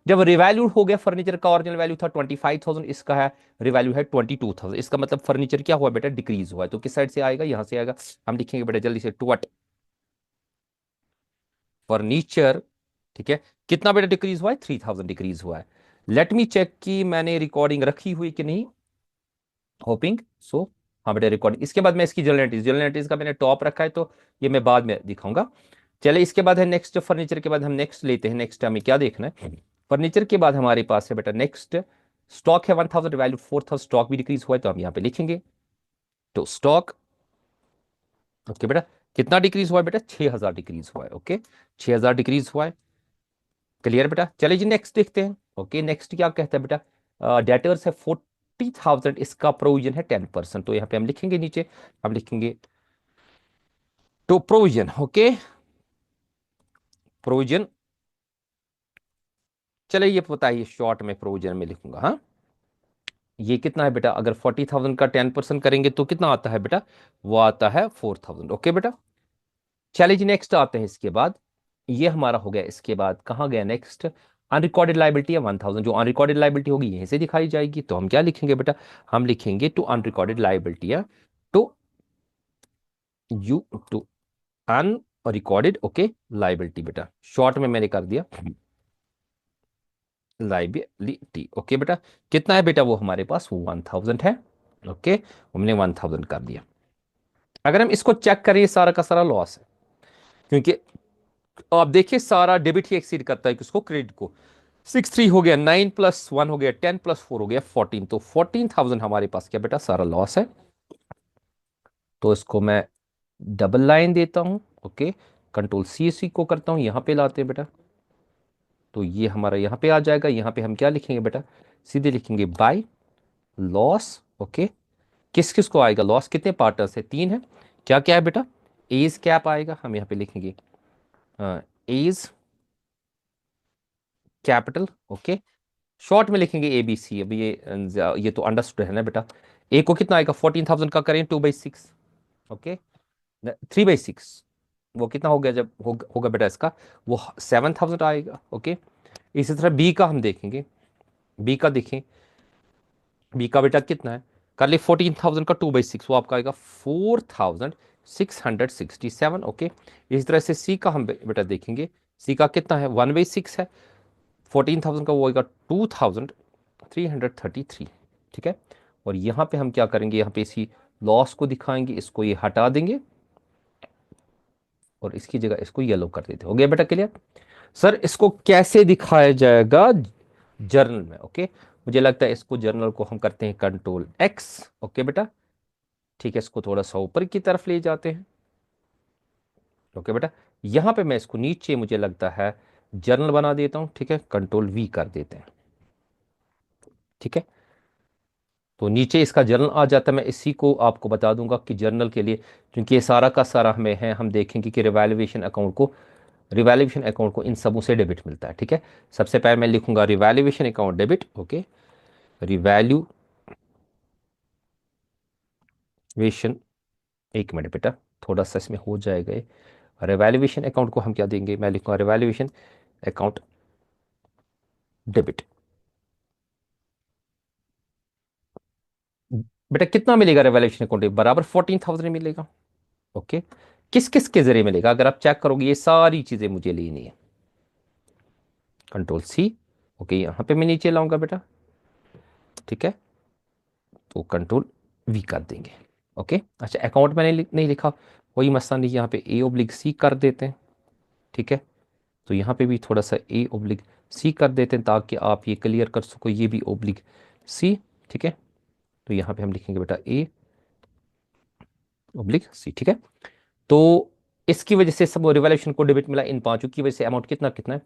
[SPEAKER 1] जब रिवैल्यू हो गया, फर्नीचर का ओरिजिनल वैल्यू था 25,000, इसका है रिवैल्यू है 22,000। इसका मतलब फर्नीचर क्या हुआ बेटा, डिक्रीज हुआ है। तो किस साइड से आएगा, यहां से आएगा। हम लिखेंगे बेटा जल्दी से, टुवट फर्नीचर। ठीक है, कितना बेटा डिक्रीज हुआ है, 3,000 डिक्रीज हुआ है। लेट मी चेक कि मैंने रिकॉर्डिंग रखी हुई कि नहीं, होपिंग सो। हाँ बेटा, रिकॉर्डिंग। इसके बाद मैं इसकी जर्नलिटीज, जर्नलिटीज का मैंने टॉप रखा है, तो ये मैं बाद में दिखाऊंगा। चले इसके बाद है नेक्स्ट, फर्नीचर के बाद हम नेक्स्ट लेते हैं। नेक्स्ट हमें क्या देखना है, फर्नीचर के बाद हमारे पास है बेटा नेक्स्ट स्टॉक है 1,000, वैल्यू 4,000। स्टॉक भी डिक्रीज हुआ है, तो हम यहाँ पे लिखेंगे तो स्टॉक। ओके बेटा, कितना डिक्रीज हुआ है बेटा, 6,000 डिक्रीज हुआ है। ओके, 6,000 डिक्रीज हुआ है। क्लियर बेटा, चलिए जी नेक्स्ट देखते हैं। ओके, नेक्स्ट क्या कहता है बेटा, डेटर्स है 40,000, इसका प्रोविजन है 10%। तो यहाँ पे हम लिखेंगे नीचे, हम लिखेंगे तो प्रोविजन। Okay, provision. चलिए ये पता है, ये शॉर्ट में प्रोविजन में लिखूंगा। हाँ, ये कितना है बेटा, अगर 40,000 का 10% करेंगे तो कितना आता है बेटा, वो आता है 4,000। ओके बेटा, चलिए जी नेक्स्ट आते हैं। इसके बाद ये हमारा हो गया। इसके बाद कहाँ गया नेक्स्ट, अनरिकॉर्डेड लाइबिलिटी है 1,000। जो अनरिकॉर्डेड लाइबिलिटी होगी यहीं से दिखाई जाएगी। तो हम क्या लिखेंगे बेटा, हम लिखेंगे टू अनरिकॉर्डेड लाइबिलिटी है, to you to unrecorded. Okay, liability बेटा शॉर्ट में मैंने कर दिया लाइबिलिटी। ओके बेटा, कितना है बेटा, वो हमारे पास 1,000 है। ओके, हमने 1,000 कर दिया। अगर हम इसको चेक करें, ये सारा का सारा लॉस है, क्योंकि आप देखिए सारा डेबिट ही एक्सीड करता है किसको, क्रेडिट को। 6 3 हो गया, 9+1 हो गया, 10+4 हो गया 14। तो 14,000 हमारे पास क्या बेटा, सारा लॉस है। तो इसको मैं डबल लाइन देता हूं। ओके, कंट्रोल C को करता हूं, यहां पे लाते हैं बेटा। तो ये हमारा यहाँ पे आ जाएगा। यहाँ पे हम क्या लिखेंगे बेटा, सीधे लिखेंगे बाय लॉस। ओके, किस किस को आएगा लॉस, कितने पार्टनर्स है, 3 है। क्या क्या है बेटा, एज कैप आएगा, हम यहाँ पे लिखेंगे एज कैपिटल। ओके, शॉर्ट में लिखेंगे ए बी सी। अभी ये तो अंडरस्टूड है ना बेटा। ए को कितना आएगा 14,000 का करें 2/6, ओके 3/6, वो कितना हो गया जब होगा बेटा इसका, वो 7,000 आएगा, ओके। इसी तरह बी का हम देखेंगे, बी का देखें, बी का बेटा कितना है, कर ले 14,000 का 2/6, वो आपका आएगा 4,667, ओके। इसी तरह से सी का हम बेटा देखेंगे, सी का कितना है 1/6 है, 14,000 का वो आएगा 2,333, ठीक है। और यहाँ पे हम क्या करेंगे, यहाँ पे इसी लॉस को दिखाएंगे, इसको ये हटा देंगे और इसकी जगह इसको येलो कर देते, हो गया बेटा क्लियर। सर इसको कैसे दिखाया जाएगा जर्नल में, ओके। मुझे लगता है इसको जर्नल को हम करते हैं Ctrl+X, ओके बेटा, ठीक है। इसको थोड़ा सा ऊपर की तरफ ले जाते हैं, ओके बेटा। यहां पे मैं इसको नीचे मुझे लगता है जर्नल बना देता हूं, ठीक है, Ctrl+V कर देते हैं, ठीक है। तो नीचे इसका जर्नल आ जाता है। मैं इसी को आपको बता दूंगा कि जर्नल के लिए, क्योंकि ये सारा का सारा हमें है, हम देखेंगे कि रिवैल्यूएशन अकाउंट को इन सबों से डेबिट मिलता है, ठीक है। सबसे पहले मैं लिखूंगा revaluation account debit, okay. Revaluation, एक मिनट बेटा, थोड़ा सा इसमें हो जाएगा ये। रिवैल्यूएशन अकाउंट को हम क्या देंगे, मैं लिखूंगा रिवैल्यूएशन अकाउंट डेबिट। बेटा कितना मिलेगा रिवैल्यूएशन अकाउंट डेबिट, बराबर 14,000 मिलेगा, ओके। किस किस के जरिए मिलेगा, अगर आप चेक करोगे ये सारी चीजें मुझे लेनी है, Ctrl+C, ओके। यहां पे मैं नीचे लाऊंगा बेटा, ठीक है, तो Ctrl+V कर देंगे, ओके। अच्छा अकाउंट मैंने नहीं लिखा, कोई मसला नहीं, यहाँ पे A/C कर देते हैं, ठीक है। तो यहाँ पे भी थोड़ा सा A/C कर देते हैं ताकि आप ये क्लियर कर सको, ये भी /C, ठीक है। तो यहाँ पे हम लिखेंगे बेटा A/C, ठीक है। तो इसकी वजह से सब रिवैल्यूएशन को डेबिट मिला, इन पांचों की वजह से अमाउंट कितना कितना है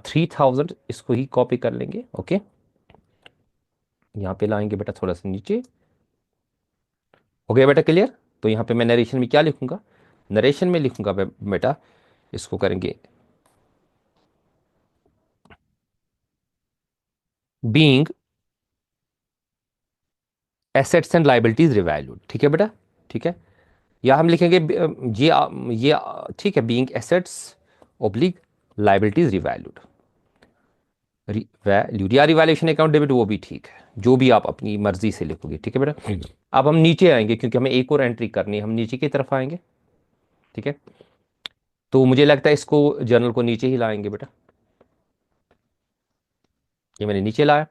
[SPEAKER 1] 3,000, इसको ही कॉपी कर लेंगे, ओके। यहाँ पे लाएंगे बेटा थोड़ा सा नीचे, हो गया बेटा क्लियर। तो यहाँ पे मैं नरेशन में क्या लिखूंगा, नरेशन में लिखूंगा बेटा, इसको करेंगे being assets and liabilities revalued, ठीक है बेटा, ठीक है। या हम लिखेंगे ये ठीक है, being assets oblique liabilities revalued, revalued या रिवैल्यूएशन अकाउंट डेबिट, वो भी ठीक है, जो भी आप अपनी मर्जी से लिखोगे, ठीक है बेटा। अब हम नीचे आएंगे क्योंकि हमें एक और एंट्री करनी है, हम नीचे की तरफ आएंगे, ठीक है। तो मुझे लगता है इसको जर्नल को नीचे ही लाएंगे बेटा, ये मैंने नीचे लाया।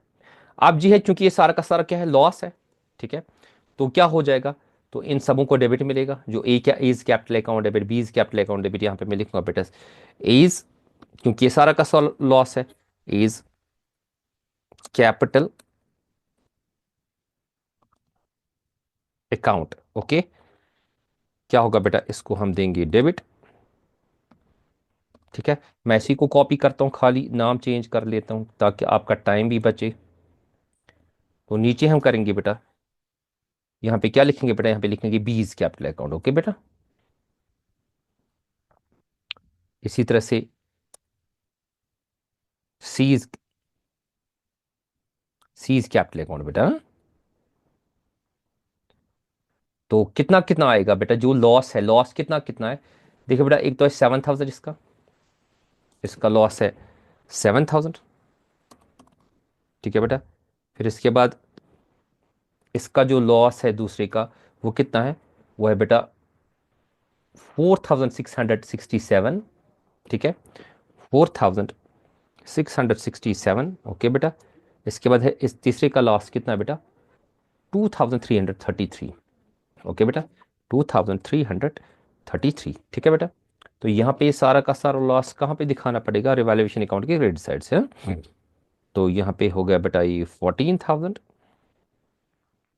[SPEAKER 1] अब जी है, चूंकि ये सारा का सारा क्या है, लॉस है, ठीक है। तो क्या हो जाएगा, तो इन सबों को डेबिट मिलेगा, जो ए क्या is capital account debit, B is capital account debit, यहाँ पे मैं लिखूंगा बेटा इज, क्योंकि ये सारा का सारा लॉस है, इज कैपिटल अकाउंट, ओके। क्या होगा बेटा, इसको हम देंगे डेबिट, ठीक है। मैं इसी को कॉपी करता हूँ, खाली नाम चेंज कर लेता हूँ ताकि आपका टाइम भी बचे। तो नीचे हम करेंगे बेटा, यहाँ पे क्या लिखेंगे बेटा, यहाँ पे लिखेंगे बीज कैपिटल अकाउंट, ओके बेटा। इसी तरह से सीज, सीज कैपिटल अकाउंट बेटा, हाँ? तो कितना कितना आएगा बेटा, जो लॉस है, लॉस कितना कितना है, देखिए बेटा, एक तो है 7,000, इसका इसका लॉस है 7,000, ठीक है बेटा। फिर इसके बाद इसका जो लॉस है दूसरे का, वो कितना है, वो है बेटा 4,667, ठीक है, 4,667, ओके बेटा। इसके बाद है इस तीसरे का लॉस कितना है बेटा, 2,333, ओके बेटा, 2,333, ठीक है बेटा। तो यहाँ पे सारा का सारा लॉस कहाँ पे दिखाना पड़ेगा, रिवैल्यूएशन अकाउंट के क्रेडिट साइड से, हाँ? तो यहाँ पे हो गया बेटा ये 14,000।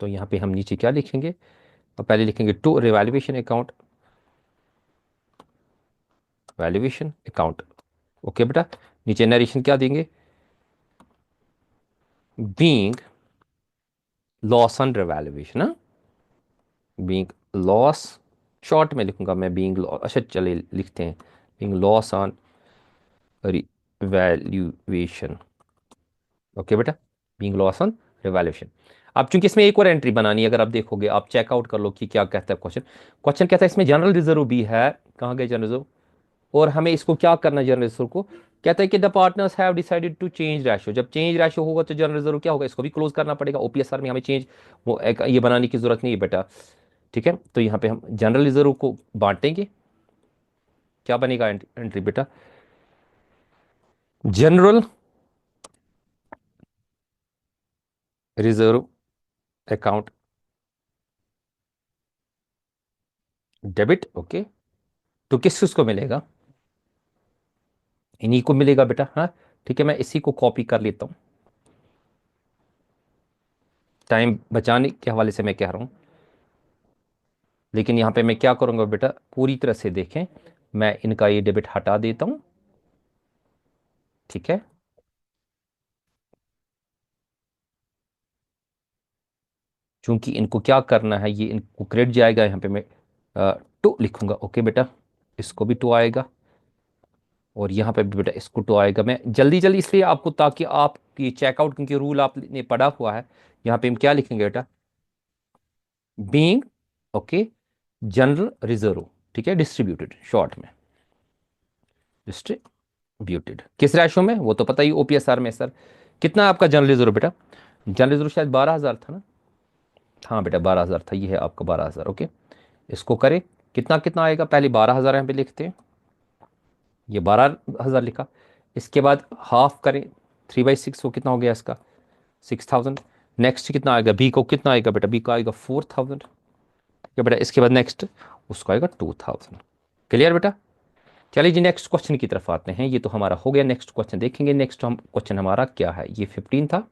[SPEAKER 1] तो यहाँ पे हम नीचे क्या लिखेंगे, और पहले लिखेंगे to revaluation account, valuation account, okay बेटा। नीचे नरेशन क्या देंगे, being loss on revaluation, being loss, short में लिखूंगा मैं बीइंग लॉस, अच्छा चलिए लिखते हैं being loss on revaluation okay बेटा, बीइंग लॉस ऑन रिवैल्यूएशन। अब चूंकि इसमें एक और एंट्री बनानी है, अगर आप देखोगे, आप चेकआउट कर लो कि क्या कहता है क्वेश्चन। क्वेश्चन कहता है इसमें जनरल रिजर्व भी है, कहाँ गए जनरल रिजर्व, और हमें इसको क्या करना है जनरल रिजर्व को। कहता है कि the partners have decided to change ratio. जब चेंज रेशो होगा तो जनरल रिजर्व क्या होगा, इसको भी क्लोज करना पड़ेगा। ओपीएसआर में हमें चेंज वो एक ये बनाने की जरूरत नहीं है बेटा। ठीक है, तो यहाँ पे हम जनरल रिजर्व को बांटेंगे। क्या बनेगा एंट्री बेटा, general reserve account debit. Okay, तो किस किस को मिलेगा, इन्हीं को मिलेगा बेटा। हाँ ठीक है, मैं इसी को कॉपी कर लेता हूँ, टाइम बचाने के हवाले से मैं कह रहा हूँ। लेकिन यहाँ पे मैं क्या करूँगा बेटा, पूरी तरह से देखें, मैं इनका ये डेबिट हटा देता हूँ। ठीक है, चूंकि इनको क्या करना है, ये इनको क्रेडिट जाएगा, यहाँ पे मैं टू लिखूंगा। ओके बेटा, इसको भी टू आएगा, और यहाँ पे भी बेटा इसको टू आएगा। मैं जल्दी जल्दी इसलिए आपको, ताकि आप ये चेकआउट, क्योंकि रूल आपने पढ़ा हुआ है। यहाँ पे हम क्या लिखेंगे बेटा, बीइंग, ओके, जनरल रिजर्व। ठीक है, डिस्ट्रीब्यूटेड शॉर्ट में, डिस्ट्रीब्यूटेड किस रैशो में, वो तो पता ही ओपीएसआर में सर। कितना है आपका जनरल रिजर्व बेटा, जनरल रिजर्व शायद 12,000 था ना। हाँ बेटा 12,000 था, ये है आपका 12,000। ओके, इसको करें, कितना कितना आएगा, पहले 12,000 यहाँ पे लिखते हैं, ये 12,000 लिखा। इसके बाद हाफ करें, 3/6, वो कितना हो गया इसका, 6,000। नेक्स्ट कितना आएगा, बी को कितना आएगा बेटा, बी का आएगा 4,000। क्या बेटा, इसके बाद नेक्स्ट उसका आएगा 2,000। क्लियर बेटा। चलिए जी, नेक्स्ट क्वेश्चन की तरफ आते हैं। ये तो हमारा हो गया, नेक्स्ट क्वेश्चन देखेंगे। नेक्स्ट हम क्वेश्चन हमारा क्या है, ये 15 था,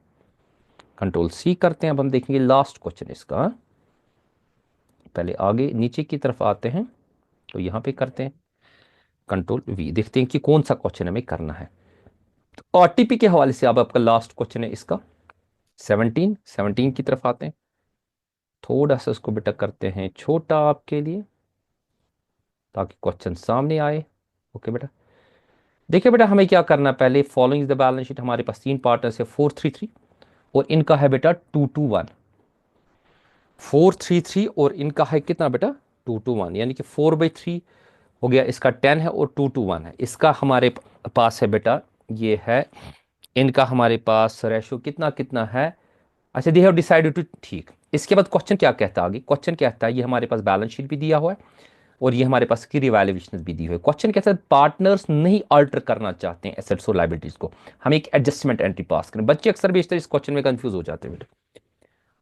[SPEAKER 1] कंट्रोल सी करते हैं। अब हम देखेंगे लास्ट क्वेश्चन इसका। पहले आगे नीचे की तरफ आते हैं, तो यहाँ पे करते हैं कंट्रोल वी, देखते हैं कि कौन सा क्वेश्चन हमें करना है। तो ओटीपी के हवाले से अब आपका लास्ट क्वेश्चन है इसका, 17 की तरफ आते हैं। थोड़ा सा इसको बेटा करते हैं छोटा आपके लिए, ताकि क्वेश्चन सामने आए। ओके बेटा, देखिए बेटा, हमें क्या करना है, पहले फॉलोइंग द बैलेंस शीट, हमारे पास तीन पार्टनर्स है, 433, और इनका है बेटा 221। 433 और इनका है कितना बेटा, 221, यानी कि 4/3 हो गया, इसका 10 है और 221 है। इसका हमारे पास है बेटा, ये है इनका हमारे पास रेशो कितना कितना है। अच्छा, दे हैव डिसाइडेड टू, ठीक। इसके बाद क्वेश्चन क्या कहता है आगे, क्वेश्चन कहता है, ये हमारे पास बैलेंस शीट भी दिया हुआ है, और ये हमारे पास की रिवैल्यूएशन भी दी हुई है। क्वेश्चन कहता है पार्टनर्स नहीं अल्टर करना चाहते हैं एसेट्स और लायबिलिटीज को, हम एक एडजस्टमेंट एंट्री पास करें। बच्चे अक्सर बेशतर इस क्वेश्चन में कंफ्यूज हो जाते हैं बेटा,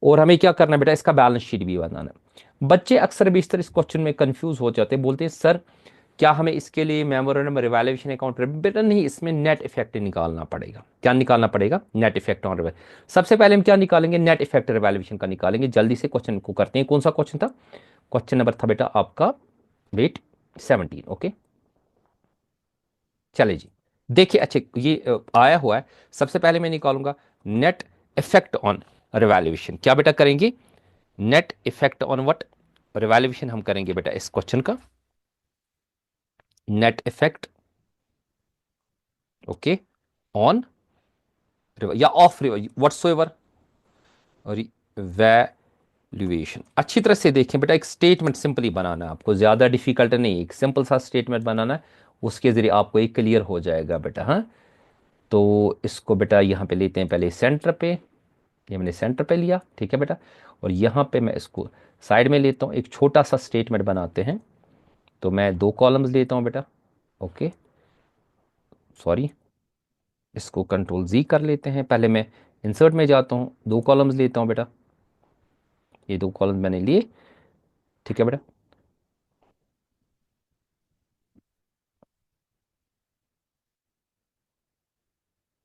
[SPEAKER 1] और हमें क्या करना है बेटा, इसका बैलेंस शीट भी बनाना है। बच्चे अक्सर बेशतर इस क्वेश्चन में कंफ्यूज हो जाते हैं, बोलते हैं सर क्या हमें इसके लिए मेमोरेंडम रिवैल्यूएशन अकाउंट, बेटा नहीं, इसमें नेट इफेक्ट निकालना पड़ेगा। क्या निकालना पड़ेगा, नेट इफेक्ट ऑन रिवैल्यूएशन। सबसे पहले हम क्या निकालेंगे, नेट इफेक्ट रिवैल्यूएशन का निकालेंगे। जल्दी से क्वेश्चन को करते हैं, कौन सा क्वेश्चन था, क्वेश्चन नंबर था बेटा आपका वेट 17। ओके, चले जी, देखिए अच्छे ये आया हुआ है। सबसे पहले मैं निकालूंगा नेट इफेक्ट ऑन रिवैल्यूएशन। क्या बेटा करेंगे, net effect on what, revaluation हम करेंगे बेटा इस क्वेश्चन का, नेट इफेक्ट, ओके, ऑन या ऑफ व्हाटसोएवर वैल्यूएशन। अच्छी तरह से देखें बेटा, एक स्टेटमेंट सिंपली बनाना है आपको, ज्यादा डिफिकल्ट नहीं, एक सिंपल सा स्टेटमेंट बनाना है, उसके जरिए आपको एक क्लियर हो जाएगा बेटा। हाँ, तो इसको बेटा यहाँ पे लेते हैं पहले सेंटर पे, ये मैंने सेंटर पे लिया, ठीक है बेटा। और यहाँ पे मैं इसको साइड में लेता हूँ, एक छोटा सा स्टेटमेंट बनाते हैं। तो मैं दो कॉलम्स लेता हूँ बेटा, ओके, सॉरी, इसको कंट्रोल जी कर लेते हैं। पहले मैं इंसर्ट में जाता हूँ, दो कॉलम्स लेता हूँ बेटा, ये दो कॉलम्स मैंने लिए, ठीक है बेटा।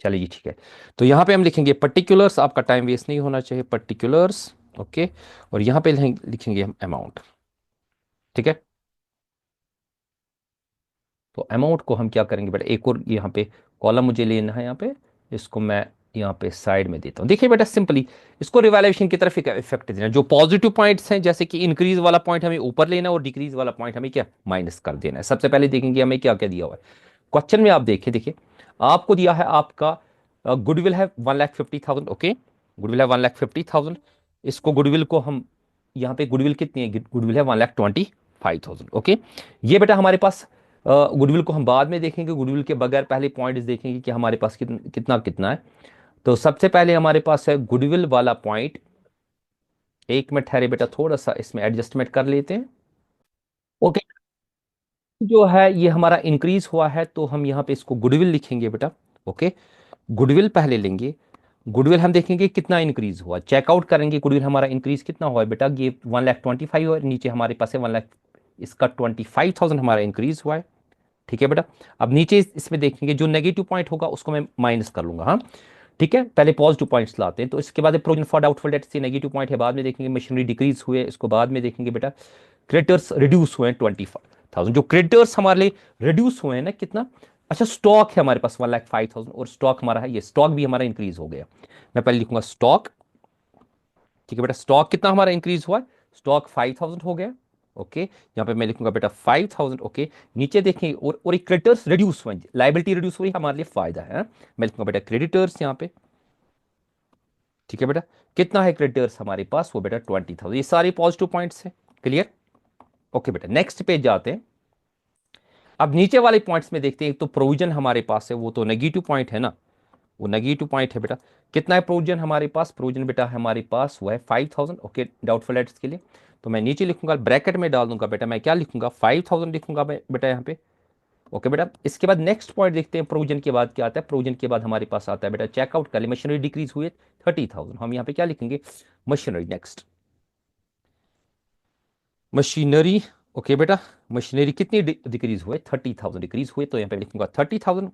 [SPEAKER 1] चलिए जी, ठीक है। तो यहाँ पे हम लिखेंगे पर्टिकुलर्स, आपका टाइम वेस्ट नहीं होना चाहिए, पर्टिकुलर्स, ओके। और यहाँ पे लिखेंगे हम अमाउंट, ठीक है। तो अमाउंट को हम क्या करेंगे बेटा, एक और यहाँ पे कॉलम मुझे लेना है, यहाँ पे इसको मैं यहाँ पे साइड में देता हूँ। देखिए बेटा सिंपली इसको रिवैल्यूएशन की तरफ एक इफेक्ट देना, जो पॉजिटिव पॉइंट्स हैं, जैसे कि इंक्रीज वाला पॉइंट हमें ऊपर लेना है, और डिक्रीज वाला पॉइंट हमें क्या माइनस कर देना है। सबसे पहले देखेंगे हमें क्या क्या दिया हुआ है क्वेश्चन में। आप देखिए, देखिए आपको दिया है आपका गुडविल है 1,50,000। ओके, गुडविल है 1,50,000। इसको गुडविल को हम यहाँ पे गुडविल कितनी है, गुडविल है 1,25,000। ओके, ये बेटा हमारे पास गुडविल को हम बाद में देखेंगे, गुडविल के बगैर पहले पॉइंट्स देखेंगे कि हमारे पास कितना कितना है। तो सबसे पहले हमारे पास है गुडविल वाला पॉइंट। एक मिनट ठहरे बेटा, थोड़ा सा इसमें एडजस्टमेंट कर लेते हैं। ओके, जो है ये हमारा इंक्रीज हुआ है, तो हम यहाँ पे इसको गुडविल लिखेंगे बेटा। ओके, गुडविल पहले लेंगे। गुडविल हम देखेंगे कितना इंक्रीज हुआ, चेकआउट करेंगे गुडविल हमारा इंक्रीज कितना हुआ है बेटा। ये 1,25,000 है, नीचे हमारे पास है 1,00,000, इसका 25,000 हमारा इंक्रीज हुआ है। ठीक है बेटा, अब नीचे इसमें देखेंगे जो नेगेटिव पॉइंट होगा उसको मैं माइनस कर लूंगा। हाँ ठीक है, पहले पॉजिटिव पॉइंट्स लाते हैं। तो इसके बाद प्रोविजन फॉर डाउटफुल डेट से नेगेटिव पॉइंट है, बाद में देखेंगे मशीनरी डिक्रीज हुए, इसको बाद में देखेंगे बेटा। क्रेडिटर्स रिड्यूस हुए हैं 25,000, जो क्रेडिटर्स हमारे लिए रिड्यूस हुए हैं ना कितना। अच्छा, स्टॉक है हमारे पास 1,05,000, और स्टॉक हमारा है, ये स्टॉक भी हमारा इंक्रीज हो गया। मैं पहले लिखूंगा स्टॉक। ठीक है बेटा, स्टॉक कितना हमारा इंक्रीज हुआ है, स्टॉक 5,000 हो गया। ओके, यहाँ पे मैं लिखूंगा बेटा 5,000। ओके, नीचे देखें और एक क्रेडिटर्स रिड्यूस हुए, लाइबिलिटी रिड्यूस हुई, हमारे लिए फायदा है। मैं लिखूंगा बेटा क्रेडिटर्स यहाँ पे। ठीक है बेटा, कितना है क्रेडिटर्स हमारे पास, वो बेटा 20,000। ये सारे पॉजिटिव पॉइंट्स हैं, क्लियर। ओके बेटा, नेक्स्ट पेज जाते हैं। अब नीचे वाले पॉइंट्स में देखते हैं, तो प्रोविजन हमारे पास है, वो तो नेगेटिव पॉइंट है ना, वो नेगेटिव पॉइंट है बेटा। कितना है प्रोविजन हमारे पास, प्रोविजन बेटा हमारे पास वो है 5,000। ओके, डाउटफुल डेट्स के लिए तो मैं नीचे लिखूंगा, ब्रैकेट में डाल दूंगा बेटा, मैं क्या लिखूंगा 5,000 लिखूंगा बेटा यहाँ पे। ओके बेटा, इसके बाद नेक्स्ट पॉइंट देखते हैं, प्रोविजन के बाद क्या आता है। प्रोविजन के बाद हमारे पास आता है बेटा, चेकआउट कर ले, मशीनरी डिक्रीज हुए 30,000। हम यहाँ पे क्या लिखेंगे, मशीनरी। Next machinery. ओके बेटा, मशीनरी कितनी डिक्रीज हुए, 30,000 डिक्रीज हुए, तो यहाँ पे लिखूंगा 30,000।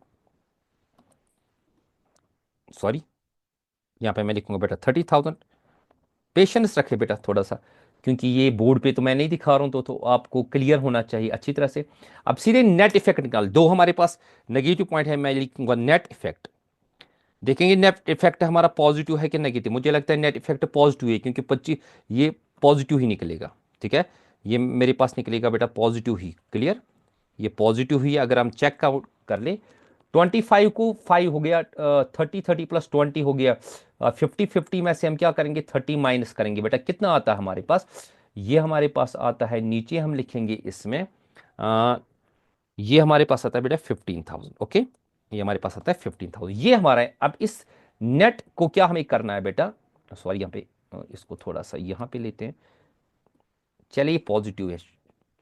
[SPEAKER 1] सॉरी, यहाँ पे मैं लिखूंगा बेटा 30,000। पेशेंस रखे बेटा थोड़ा सा, क्योंकि ये बोर्ड पे तो मैं नहीं दिखा रहा हूं, तो आपको क्लियर होना चाहिए अच्छी तरह से। अब सीधे नेट इफेक्ट निकाल दो, हमारे पास नेगेटिव पॉइंट है, मैं लिखूंगा नेट इफेक्ट। देखेंगे नेट इफेक्ट हमारा पॉजिटिव है कि नेगेटिव, मुझे लगता है नेट इफेक्ट पॉजिटिव है, क्योंकि 25 ये पॉजिटिव ही निकलेगा। ठीक है, ये मेरे पास निकलेगा बेटा पॉजिटिव ही, क्लियर। ये पॉजिटिव ही है, अगर हम चेक आउट कर ले 25 को 5 हो गया, 30 प्लस 20 हो गया, 50 में से हम क्या करेंगे 30 माइनस करेंगे बेटा, कितना आता है हमारे पास, ये हमारे पास आता है, नीचे हम लिखेंगे इसमें ये हमारे पास आता है बेटा 15,000। ओके, ये हमारे पास आता है 15,000, ये हमारा है। अब इस नेट को क्या हमें करना है बेटा, सॉरी यहाँ पे इसको थोड़ा सा यहाँ पे लेते हैं, चलिए पॉजिटिव है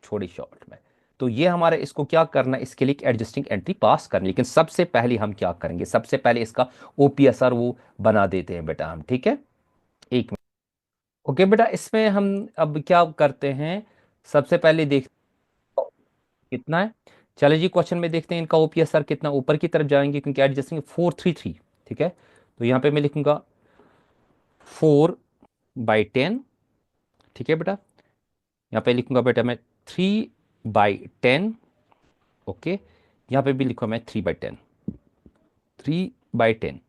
[SPEAKER 1] छोड़ी शॉर्ट में। तो ये हमारे इसको क्या करना है, इसके लिए एडजस्टिंग एंट्री पास करनी, लेकिन सबसे पहले हम क्या करेंगे, सबसे पहले इसका ओपीएसआर वो बना देते हैं बेटा हम। ठीक है, एक मिनट। ओके बेटा, इसमें हम अब क्या करते हैं, सबसे पहले देख कितना है। चलिए जी, क्वेश्चन में देखते हैं इनका ओपीएसआर कितना, ऊपर की तरफ जाएंगे क्योंकि एडजस्टिंग 433। ठीक है, तो यहाँ पे मैं लिखूंगा 4/10। ठीक है बेटा, यहाँ पे लिखूंगा बेटा मैं 3/10। ओके, यहाँ पे भी लिखूंगा मैं 3/10, 3/10।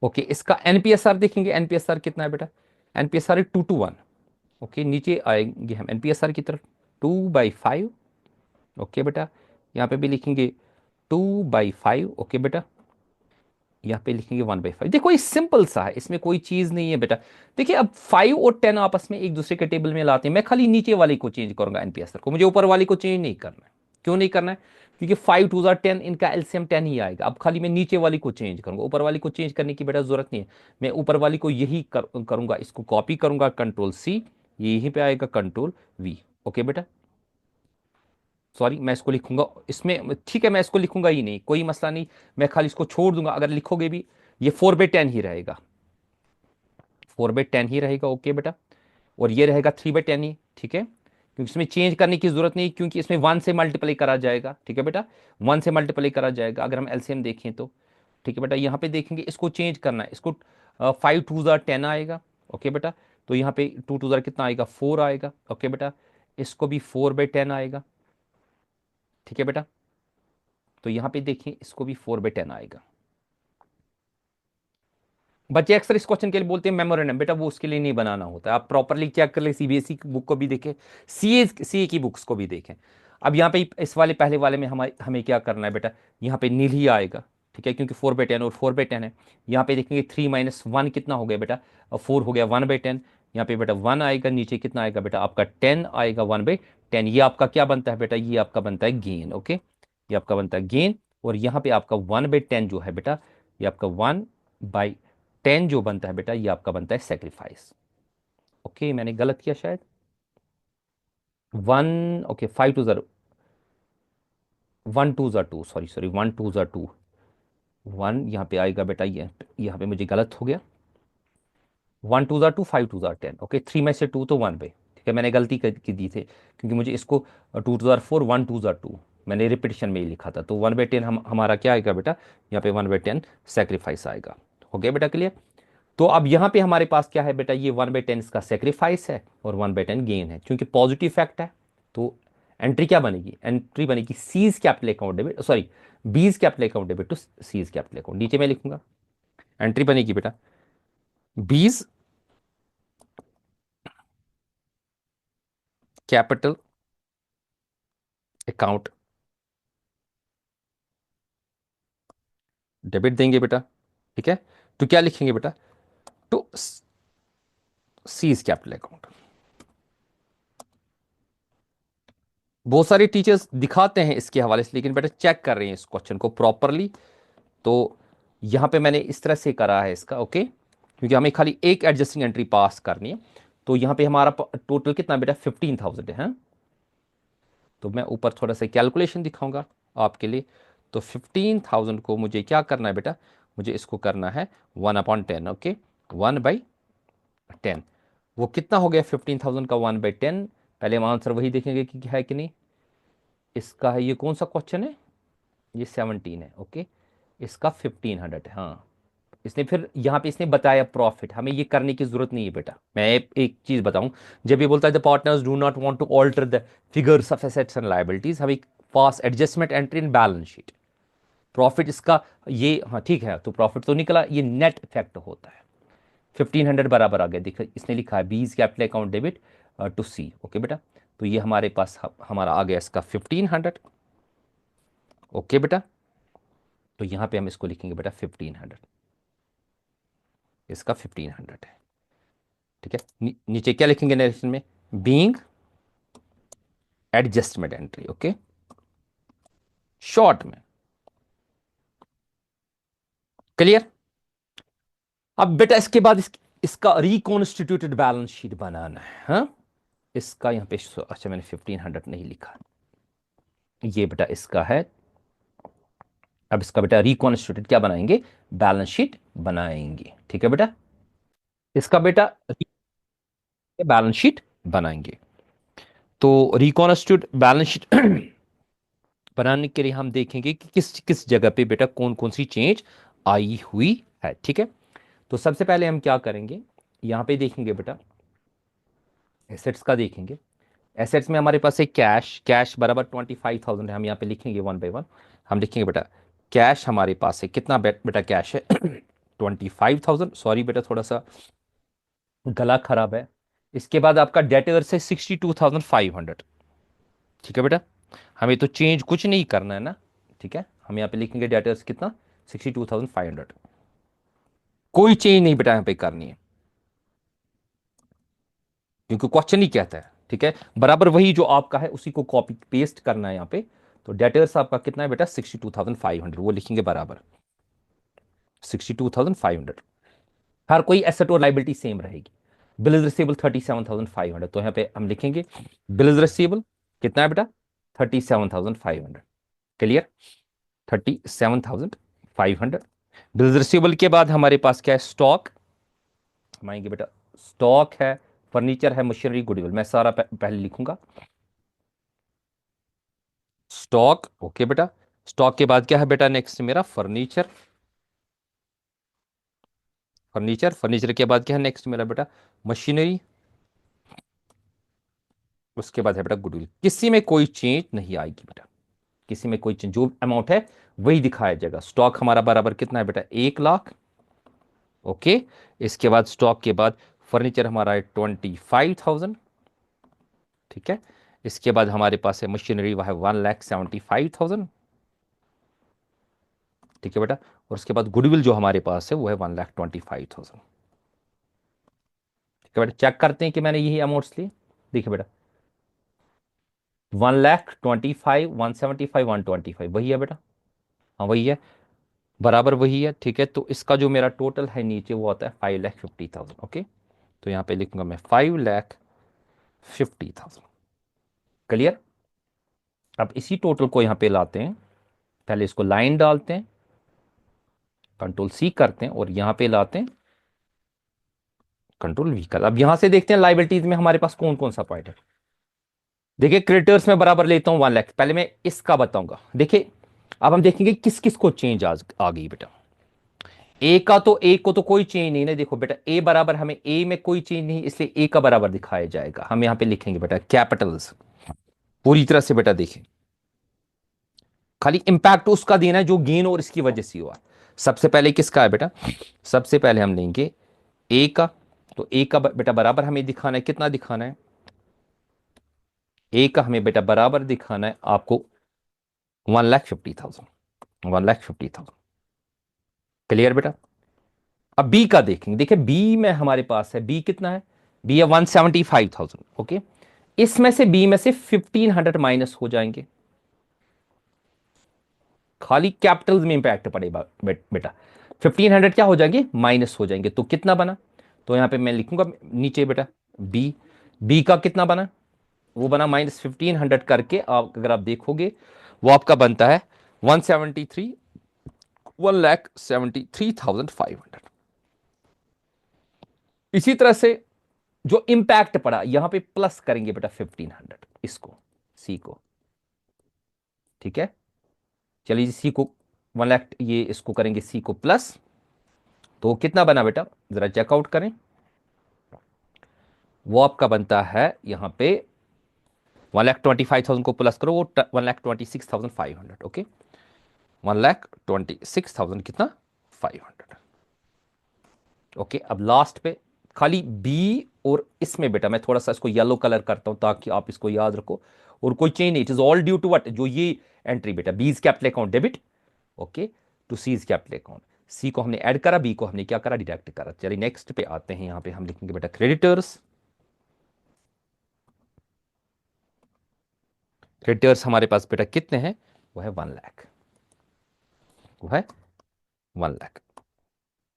[SPEAKER 1] ओके, इसका एनपीएसआर देखेंगे, एनपीएसआर कितना है बेटा, एनपीएसआर है 2:1। ओके, नीचे आएंगे हम एनपीएसआर की तरफ, 2/5। ओके बेटा, यहाँ पे भी लिखेंगे 2/5। ओके बेटा, यहाँ पे लिखेंगे 1/5। देखो ये सिंपल सा है, इसमें कोई चीज नहीं है बेटा। देखिए अब 5 और 10 आपस में एक दूसरे के टेबल में लाते हैं, मैं खाली नीचे वाले को चेंज करूंगा एनपीएसआर को, मुझे ऊपर वाले को चेंज नहीं करना है। क्यों नहीं करना है, क्योंकि 5×2 = 10, इनका एलसीएम 10 ही आएगा। अब खाली मैं नीचे वाली को चेंज करूंगा, ऊपर वाली को चेंज करने की बेटा जरूरत नहीं है। मैं ऊपर वाली को यही करूंगा, इसको कॉपी करूंगा, कंट्रोल C, ये यहीं पे आएगा कंट्रोल V। ओके बेटा, सॉरी मैं इसको लिखूंगा इसमें, ठीक है मैं इसको लिखूंगा ही नहीं, कोई मसला नहीं, मैं खाली इसको छोड़ दूंगा। अगर लिखोगे भी ये 4/10 ही रहेगा, 4/10 ही रहेगा। ओके बेटा, और ये रहेगा 3/10 ही। ठीक है, क्योंकि इसमें चेंज करने की जरूरत नहीं, क्योंकि इसमें 1 से मल्टीप्लाई करा जाएगा। ठीक है बेटा, 1 से मल्टीप्लाई करा जाएगा अगर हम एलसीएम देखें तो। ठीक है बेटा, यहाँ पे देखेंगे इसको चेंज करना है, इसको 5×2 = 10 आएगा। ओके बेटा, तो यहाँ पे 2×2 कितना आएगा, 4 आएगा। ओके बेटा, इसको भी 4/10 आएगा। ठीक है बेटा, तो यहाँ पे देखिए इसको भी 4/10 आएगा। बच्चे अक्सर इस क्वेश्चन के लिए बोलते हैं मेमोरेंडम, बेटा वो उसके लिए नहीं बनाना होता है, आप प्रॉपरली चेक कर ले, सीबीएसई की बुक को भी देखें, सीए की बुक्स को भी देखें। अब यहाँ पे इस वाले पहले वाले में हमें क्या करना है बेटा, यहाँ पे नील ही आएगा। ठीक है, क्योंकि 4/10 और 4/10 है। यहाँ पे देखेंगे 3 - 1 कितना हो गया बेटा, 4 हो गया 1/10। यहाँ पे बेटा 1 आएगा, नीचे कितना आएगा बेटा आपका 10 आएगा 1/10। ये आपका क्या बनता है बेटा, ये आपका बनता है गेन। ओके, ये आपका बनता है गेन। और यहाँ पे आपका 1/10 जो है बेटा, ये आपका 1/10 जो बनता है बेटा, ये आपका बनता है सेक्रीफाइस। ओके, मैंने गलत किया शायद। 1, ओके, 5 2 1 2 2, सॉरी सॉरी, 1 2 2, 1 यहाँ पे आएगा बेटा, ये यहाँ पे मुझे गलत हो गया। 1 2 2, 5 2 10। ओके, 3 में से 2 तो 1 पे, ठीक है, मैंने गलती की दी थी, क्योंकि मुझे इसको 2 4 1 2 2 मैंने रिपीटिशन में ही लिखा था। तो 1/10 हमारा क्या आएगा बेटा, यहाँ पे 1/10 सेक्रीफाइस आएगा। हो गया बेटा क्लियर। तो अब यहाँ पे हमारे पास क्या है बेटा, ये 1/10 इसका सेक्रीफाइस है और 1/10 गेन है, क्योंकि पॉजिटिव फैक्ट है। तो एंट्री क्या बनेगी, एंट्री बनेगी C's capital account debit, sorry, B's capital account debit to C's capital account. नीचे मैं लिखूंगा, एंट्री बनेगी बेटा बीज कैपिटल अकाउंट डेबिट देंगे बेटा। ठीक है, तो क्या लिखेंगे बेटा, टू सीज कैपिटल अकाउंट। बहुत सारे टीचर्स दिखाते हैं इसके हवाले से, लेकिन बेटा चेक कर रहे हैं इस क्वेश्चन को प्रॉपरली। तो यहां पे मैंने इस तरह से करा है इसका। ओके, क्योंकि हमें खाली एक एडजस्टिंग एंट्री पास करनी है। तो यहां पे हमारा टोटल कितना बेटा, 15,000 है, हाँ? तो मैं ऊपर थोड़ा सा कैलकुलेशन दिखाऊंगा आपके लिए। तो 15,000 को मुझे क्या करना है बेटा, मुझे इसको करना है 1/10। ओके, 1/10, वो कितना हो गया 15,000 का 1/10। पहले हम आंसर वही देखेंगे कि है कि नहीं। इसका है, ये कौन सा क्वेश्चन है, ये 17 है। ओके, इसका 1500 है, हाँ। इसने फिर यहाँ पे इसने बताया प्रॉफिट, हमें ये करने की जरूरत नहीं है बेटा। मैं एक चीज बताऊं, जब ये बोलता है the partners do not want to alter the figures of assets and liabilities, हमें pass adjustment entry in balance sheet. Profit इसका, ये हाँ ठीक है, तो प्रॉफिट तो निकला, ये नेट इफेक्ट होता है। 1500 बराबर आ गया, देखिए इसने लिखा है B's capital account debit to C. Okay बेटा, तो ये हमारे पास हमारा आ गया इसका 1500। ओके बेटा, तो यहां पे हम इसको लिखेंगे बेटा 1500, इसका 1500 है। ठीक है, नीचे क्या लिखेंगे नरेशन में, being adjustment entry. Okay, short में क्लियर। अब बेटा इसके बाद इसका रिकॉन्स्टिट्यूटेड बैलेंस शीट बनाना है, हाँ? इसका यहां पे अच्छा मैंने 1500 नहीं लिखा, ये बेटा इसका है। अब इसका बेटा रिकॉन्स्टिट्यूटेड क्या बनाएंगे, बैलेंस शीट बनाएंगे। ठीक है बेटा, इसका बेटा बैलेंस शीट बनाएंगे। तो रिकॉन्स्टिट्यूट बैलेंस शीट बनाने के लिए हम देखेंगे कि किस किस जगह पे बेटा कौन कौन सी चेंज आई हुई है। ठीक है, तो सबसे पहले हम क्या करेंगे, यहां पे देखेंगे बेटा एसेट्स का देखेंगे। एसेट्स में हमारे पास है कैश, कैश बराबर 25,000 है। हम यहाँ पे लिखेंगे 1/1। हम लिखेंगे बेटा कैश हमारे पास है कितना बेटा कैश है 25,000। सॉरी बेटा थोड़ा सा गला खराब है। इसके बाद आपका डेटर्स है 62,500। ठीक है बेटा, हमें तो चेंज कुछ नहीं करना है ना। ठीक है, हम यहाँ पे लिखेंगे डेटर्स कितना, 62,500। कोई चेंज नहीं बेटा यहाँ पे करनी है, क्योंकि क्वेश्चन ही कहता है। ठीक है, बराबर वही जो आपका है उसी को कॉपी पेस्ट करना है यहाँ पे। तो डेटर्स आपका कितना है बेटा 62,500, वो लिखेंगे बराबर 62,500। हर कोई एसेट और लाइबिलिटी सेम रहेगी। बिल्स रिसीवेबल 37,500, तो यहाँ पे हम लिखेंगे बिल्स रिसीवेबल कितना है बेटा 37,500। क्लियर, 37,500। बिल्स रिसीवेबल के बाद हमारे पास क्या है, स्टॉक। हम आएंगे बेटा, स्टॉक है, फर्नीचर है, मशीनरी, गुडविल। मैं सारा पहले लिखूंगा स्टॉक। ओके बेटा, स्टॉक के बाद क्या है बेटा, नेक्स्ट मेरा फर्नीचर। फर्नीचर, फर्नीचर के बाद क्या है नेक्स्ट मेरा बेटा, मशीनरी। उसके बाद है बेटा गुडविल। किसी में कोई चेंज नहीं आएगी बेटा, किसी में कोई चेंज, जो अमाउंट है वही दिखाया जाएगा। स्टॉक हमारा बराबर कितना है बेटा 1 लाख। ओके, इसके बाद स्टॉक के बाद फर्नीचर हमारा है 25,000। ठीक है, इसके बाद हमारे पास है मशीनरी, वह है 1,75,000। ठीक है बेटा। और उसके बाद गुडविल जो हमारे पास है वो है 1,25,000। ठीक है बेटा, चेक करते हैं कि मैंने यही अमाउंट्स लिए। देखिए बेटा, 1,25,000, 175, 125 वही है बेटा। हाँ वही है, बराबर वही है। ठीक है, तो इसका जो मेरा टोटल है नीचे वो आता है 5,50,000। ओके, तो यहाँ पे लिखूंगा मैं 5,50,000। क्लियर। अब इसी टोटल को यहाँ पे लाते हैं, पहले इसको लाइन डालते हैं, कंट्रोल सी करते हैं और यहाँ पे लाते हैं कंट्रोल वी कर। अब यहां से देखते हैं लाइबिलिटीज में हमारे पास कौन कौन सा पॉइंट है। देखिए क्रेडिटर्स में बराबर लेता हूं 1 लाख, पहले मैं इसका बताऊंगा। देखिए अब हम देखेंगे किस किस को चेंज आ गई बेटा। ए को तो कोई चेंज नहीं ना। देखो बेटा, ए बराबर, हमें ए में कोई चेंज नहीं, इसलिए ए का बराबर दिखाया जाएगा। हम यहां पे लिखेंगे बेटा कैपिटल्स पूरी तरह से। बेटा देखिए, खाली इंपैक्ट उसका देना है जो गेन और इसकी वजह से हुआ। सबसे पहले किसका है बेटा, सबसे पहले हम लेंगे ए का। तो ए का बेटा बराबर हमें दिखाना है, कितना दिखाना है, ए का हमें बेटा बराबर दिखाना है आपको 1,50,000, 1,50,000। क्लियर बेटा। अब बी का देखेंगे। देखिए बी में हमारे पास है, बी कितना है, बी है 175,000। ओके, इसमें से बी में से 1,500 माइनस हो जाएंगे, खाली कैपिटल्स में इंपैक्ट पड़ेगा बेटा। 1,500 क्या हो जाएंगे, माइनस हो जाएंगे। तो कितना बना, तो यहां पे मैं लिखूंगा नीचे बेटा बी। बी का कितना बना, वो बना -1,500 करके। आप अगर आप देखोगे वो आपका बनता है 173, 1,73,500। इसी तरह से जो इंपैक्ट पड़ा यहां पे प्लस करेंगे बेटा 1,500 इसको, सी को। ठीक है, चलिए सी को 1 लाख, ये इसको करेंगे सी को प्लस। तो कितना बना बेटा, जरा चेकआउट करें। वो आपका बनता है यहां पे 1,25,000 को प्लस करो, वो 1,26,500। ओके, 1,26,000 कितना, 500। ओके, अब लास्ट पे खाली बी और इसमें बेटा मैं थोड़ा सा इसको येलो कलर करता हूं ताकि आप इसको याद रखो। और कोई चेंज नहीं, it is all due to what, जो ये एंट्री बेटा B's capital account debit, okay, to C's capital account. C को हमने ऐड करा, बी को हमने क्या करा, डिडक्ट करा। चलिए नेक्स्ट पे आते हैं, यहां पे हम लिखेंगे बेटा क्रेडिटर्स। क्रेडिटर्स हमारे पास बेटा कितने हैं, वो है 1 लाख, वो है 1 लाख।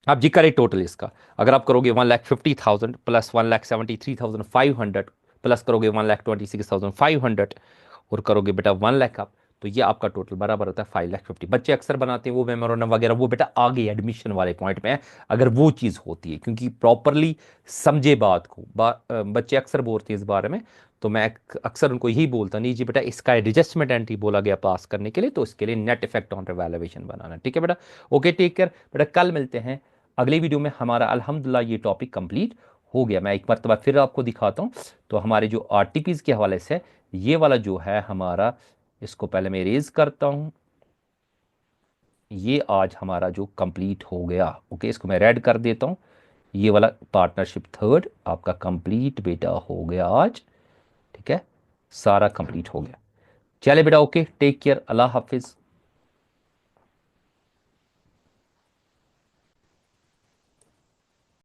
[SPEAKER 1] आप जी करें टोटल इसका, अगर आप करोगे 1,50,000 प्लस 1,73,500 प्लस करोगे 1,26,500 और करोगे बेटा 1 लाख आप, तो ये आपका टोटल बराबर होता है 5,50,000। बच्चे अक्सर बनाते हैं वो मेमोरेंडम वगैरह, वो बेटा आगे एडमिशन वाले पॉइंट में है अगर वो चीज़ होती है, क्योंकि प्रॉपरली समझे बात को। बच्चे अक्सर बोलते हैं इस बारे में, तो मैं अक्सर उनको यही बोलता नहीं जी बेटा इसका एडजस्टमेंट एंट्री बोला गया पास करने के लिए, तो इसके लिए नेट इफेक्ट ऑन रिवैल्यूएशन बनाना। ठीक है बेटा, ओके, टेक केयर बेटा। कल मिलते हैं अगली वीडियो में। हमारा अल्हम्दुलिल्लाह ये टॉपिक कंप्लीट हो गया। मैं एक मरतबा फिर आपको दिखाता हूँ। तो हमारे जो आरटीपीज के हवाले से ये वाला जो है हमारा, इसको पहले मैं इरेज करता हूँ। ये आज हमारा जो कंप्लीट हो गया, ओके, इसको मैं रेड कर देता हूँ। ये वाला पार्टनरशिप थर्ड आपका कंप्लीट बेटा हो गया आज। ठीक है, सारा कंप्लीट हो गया। चले बेटा, ओके, टेक केयर, अल्लाह हाफिज।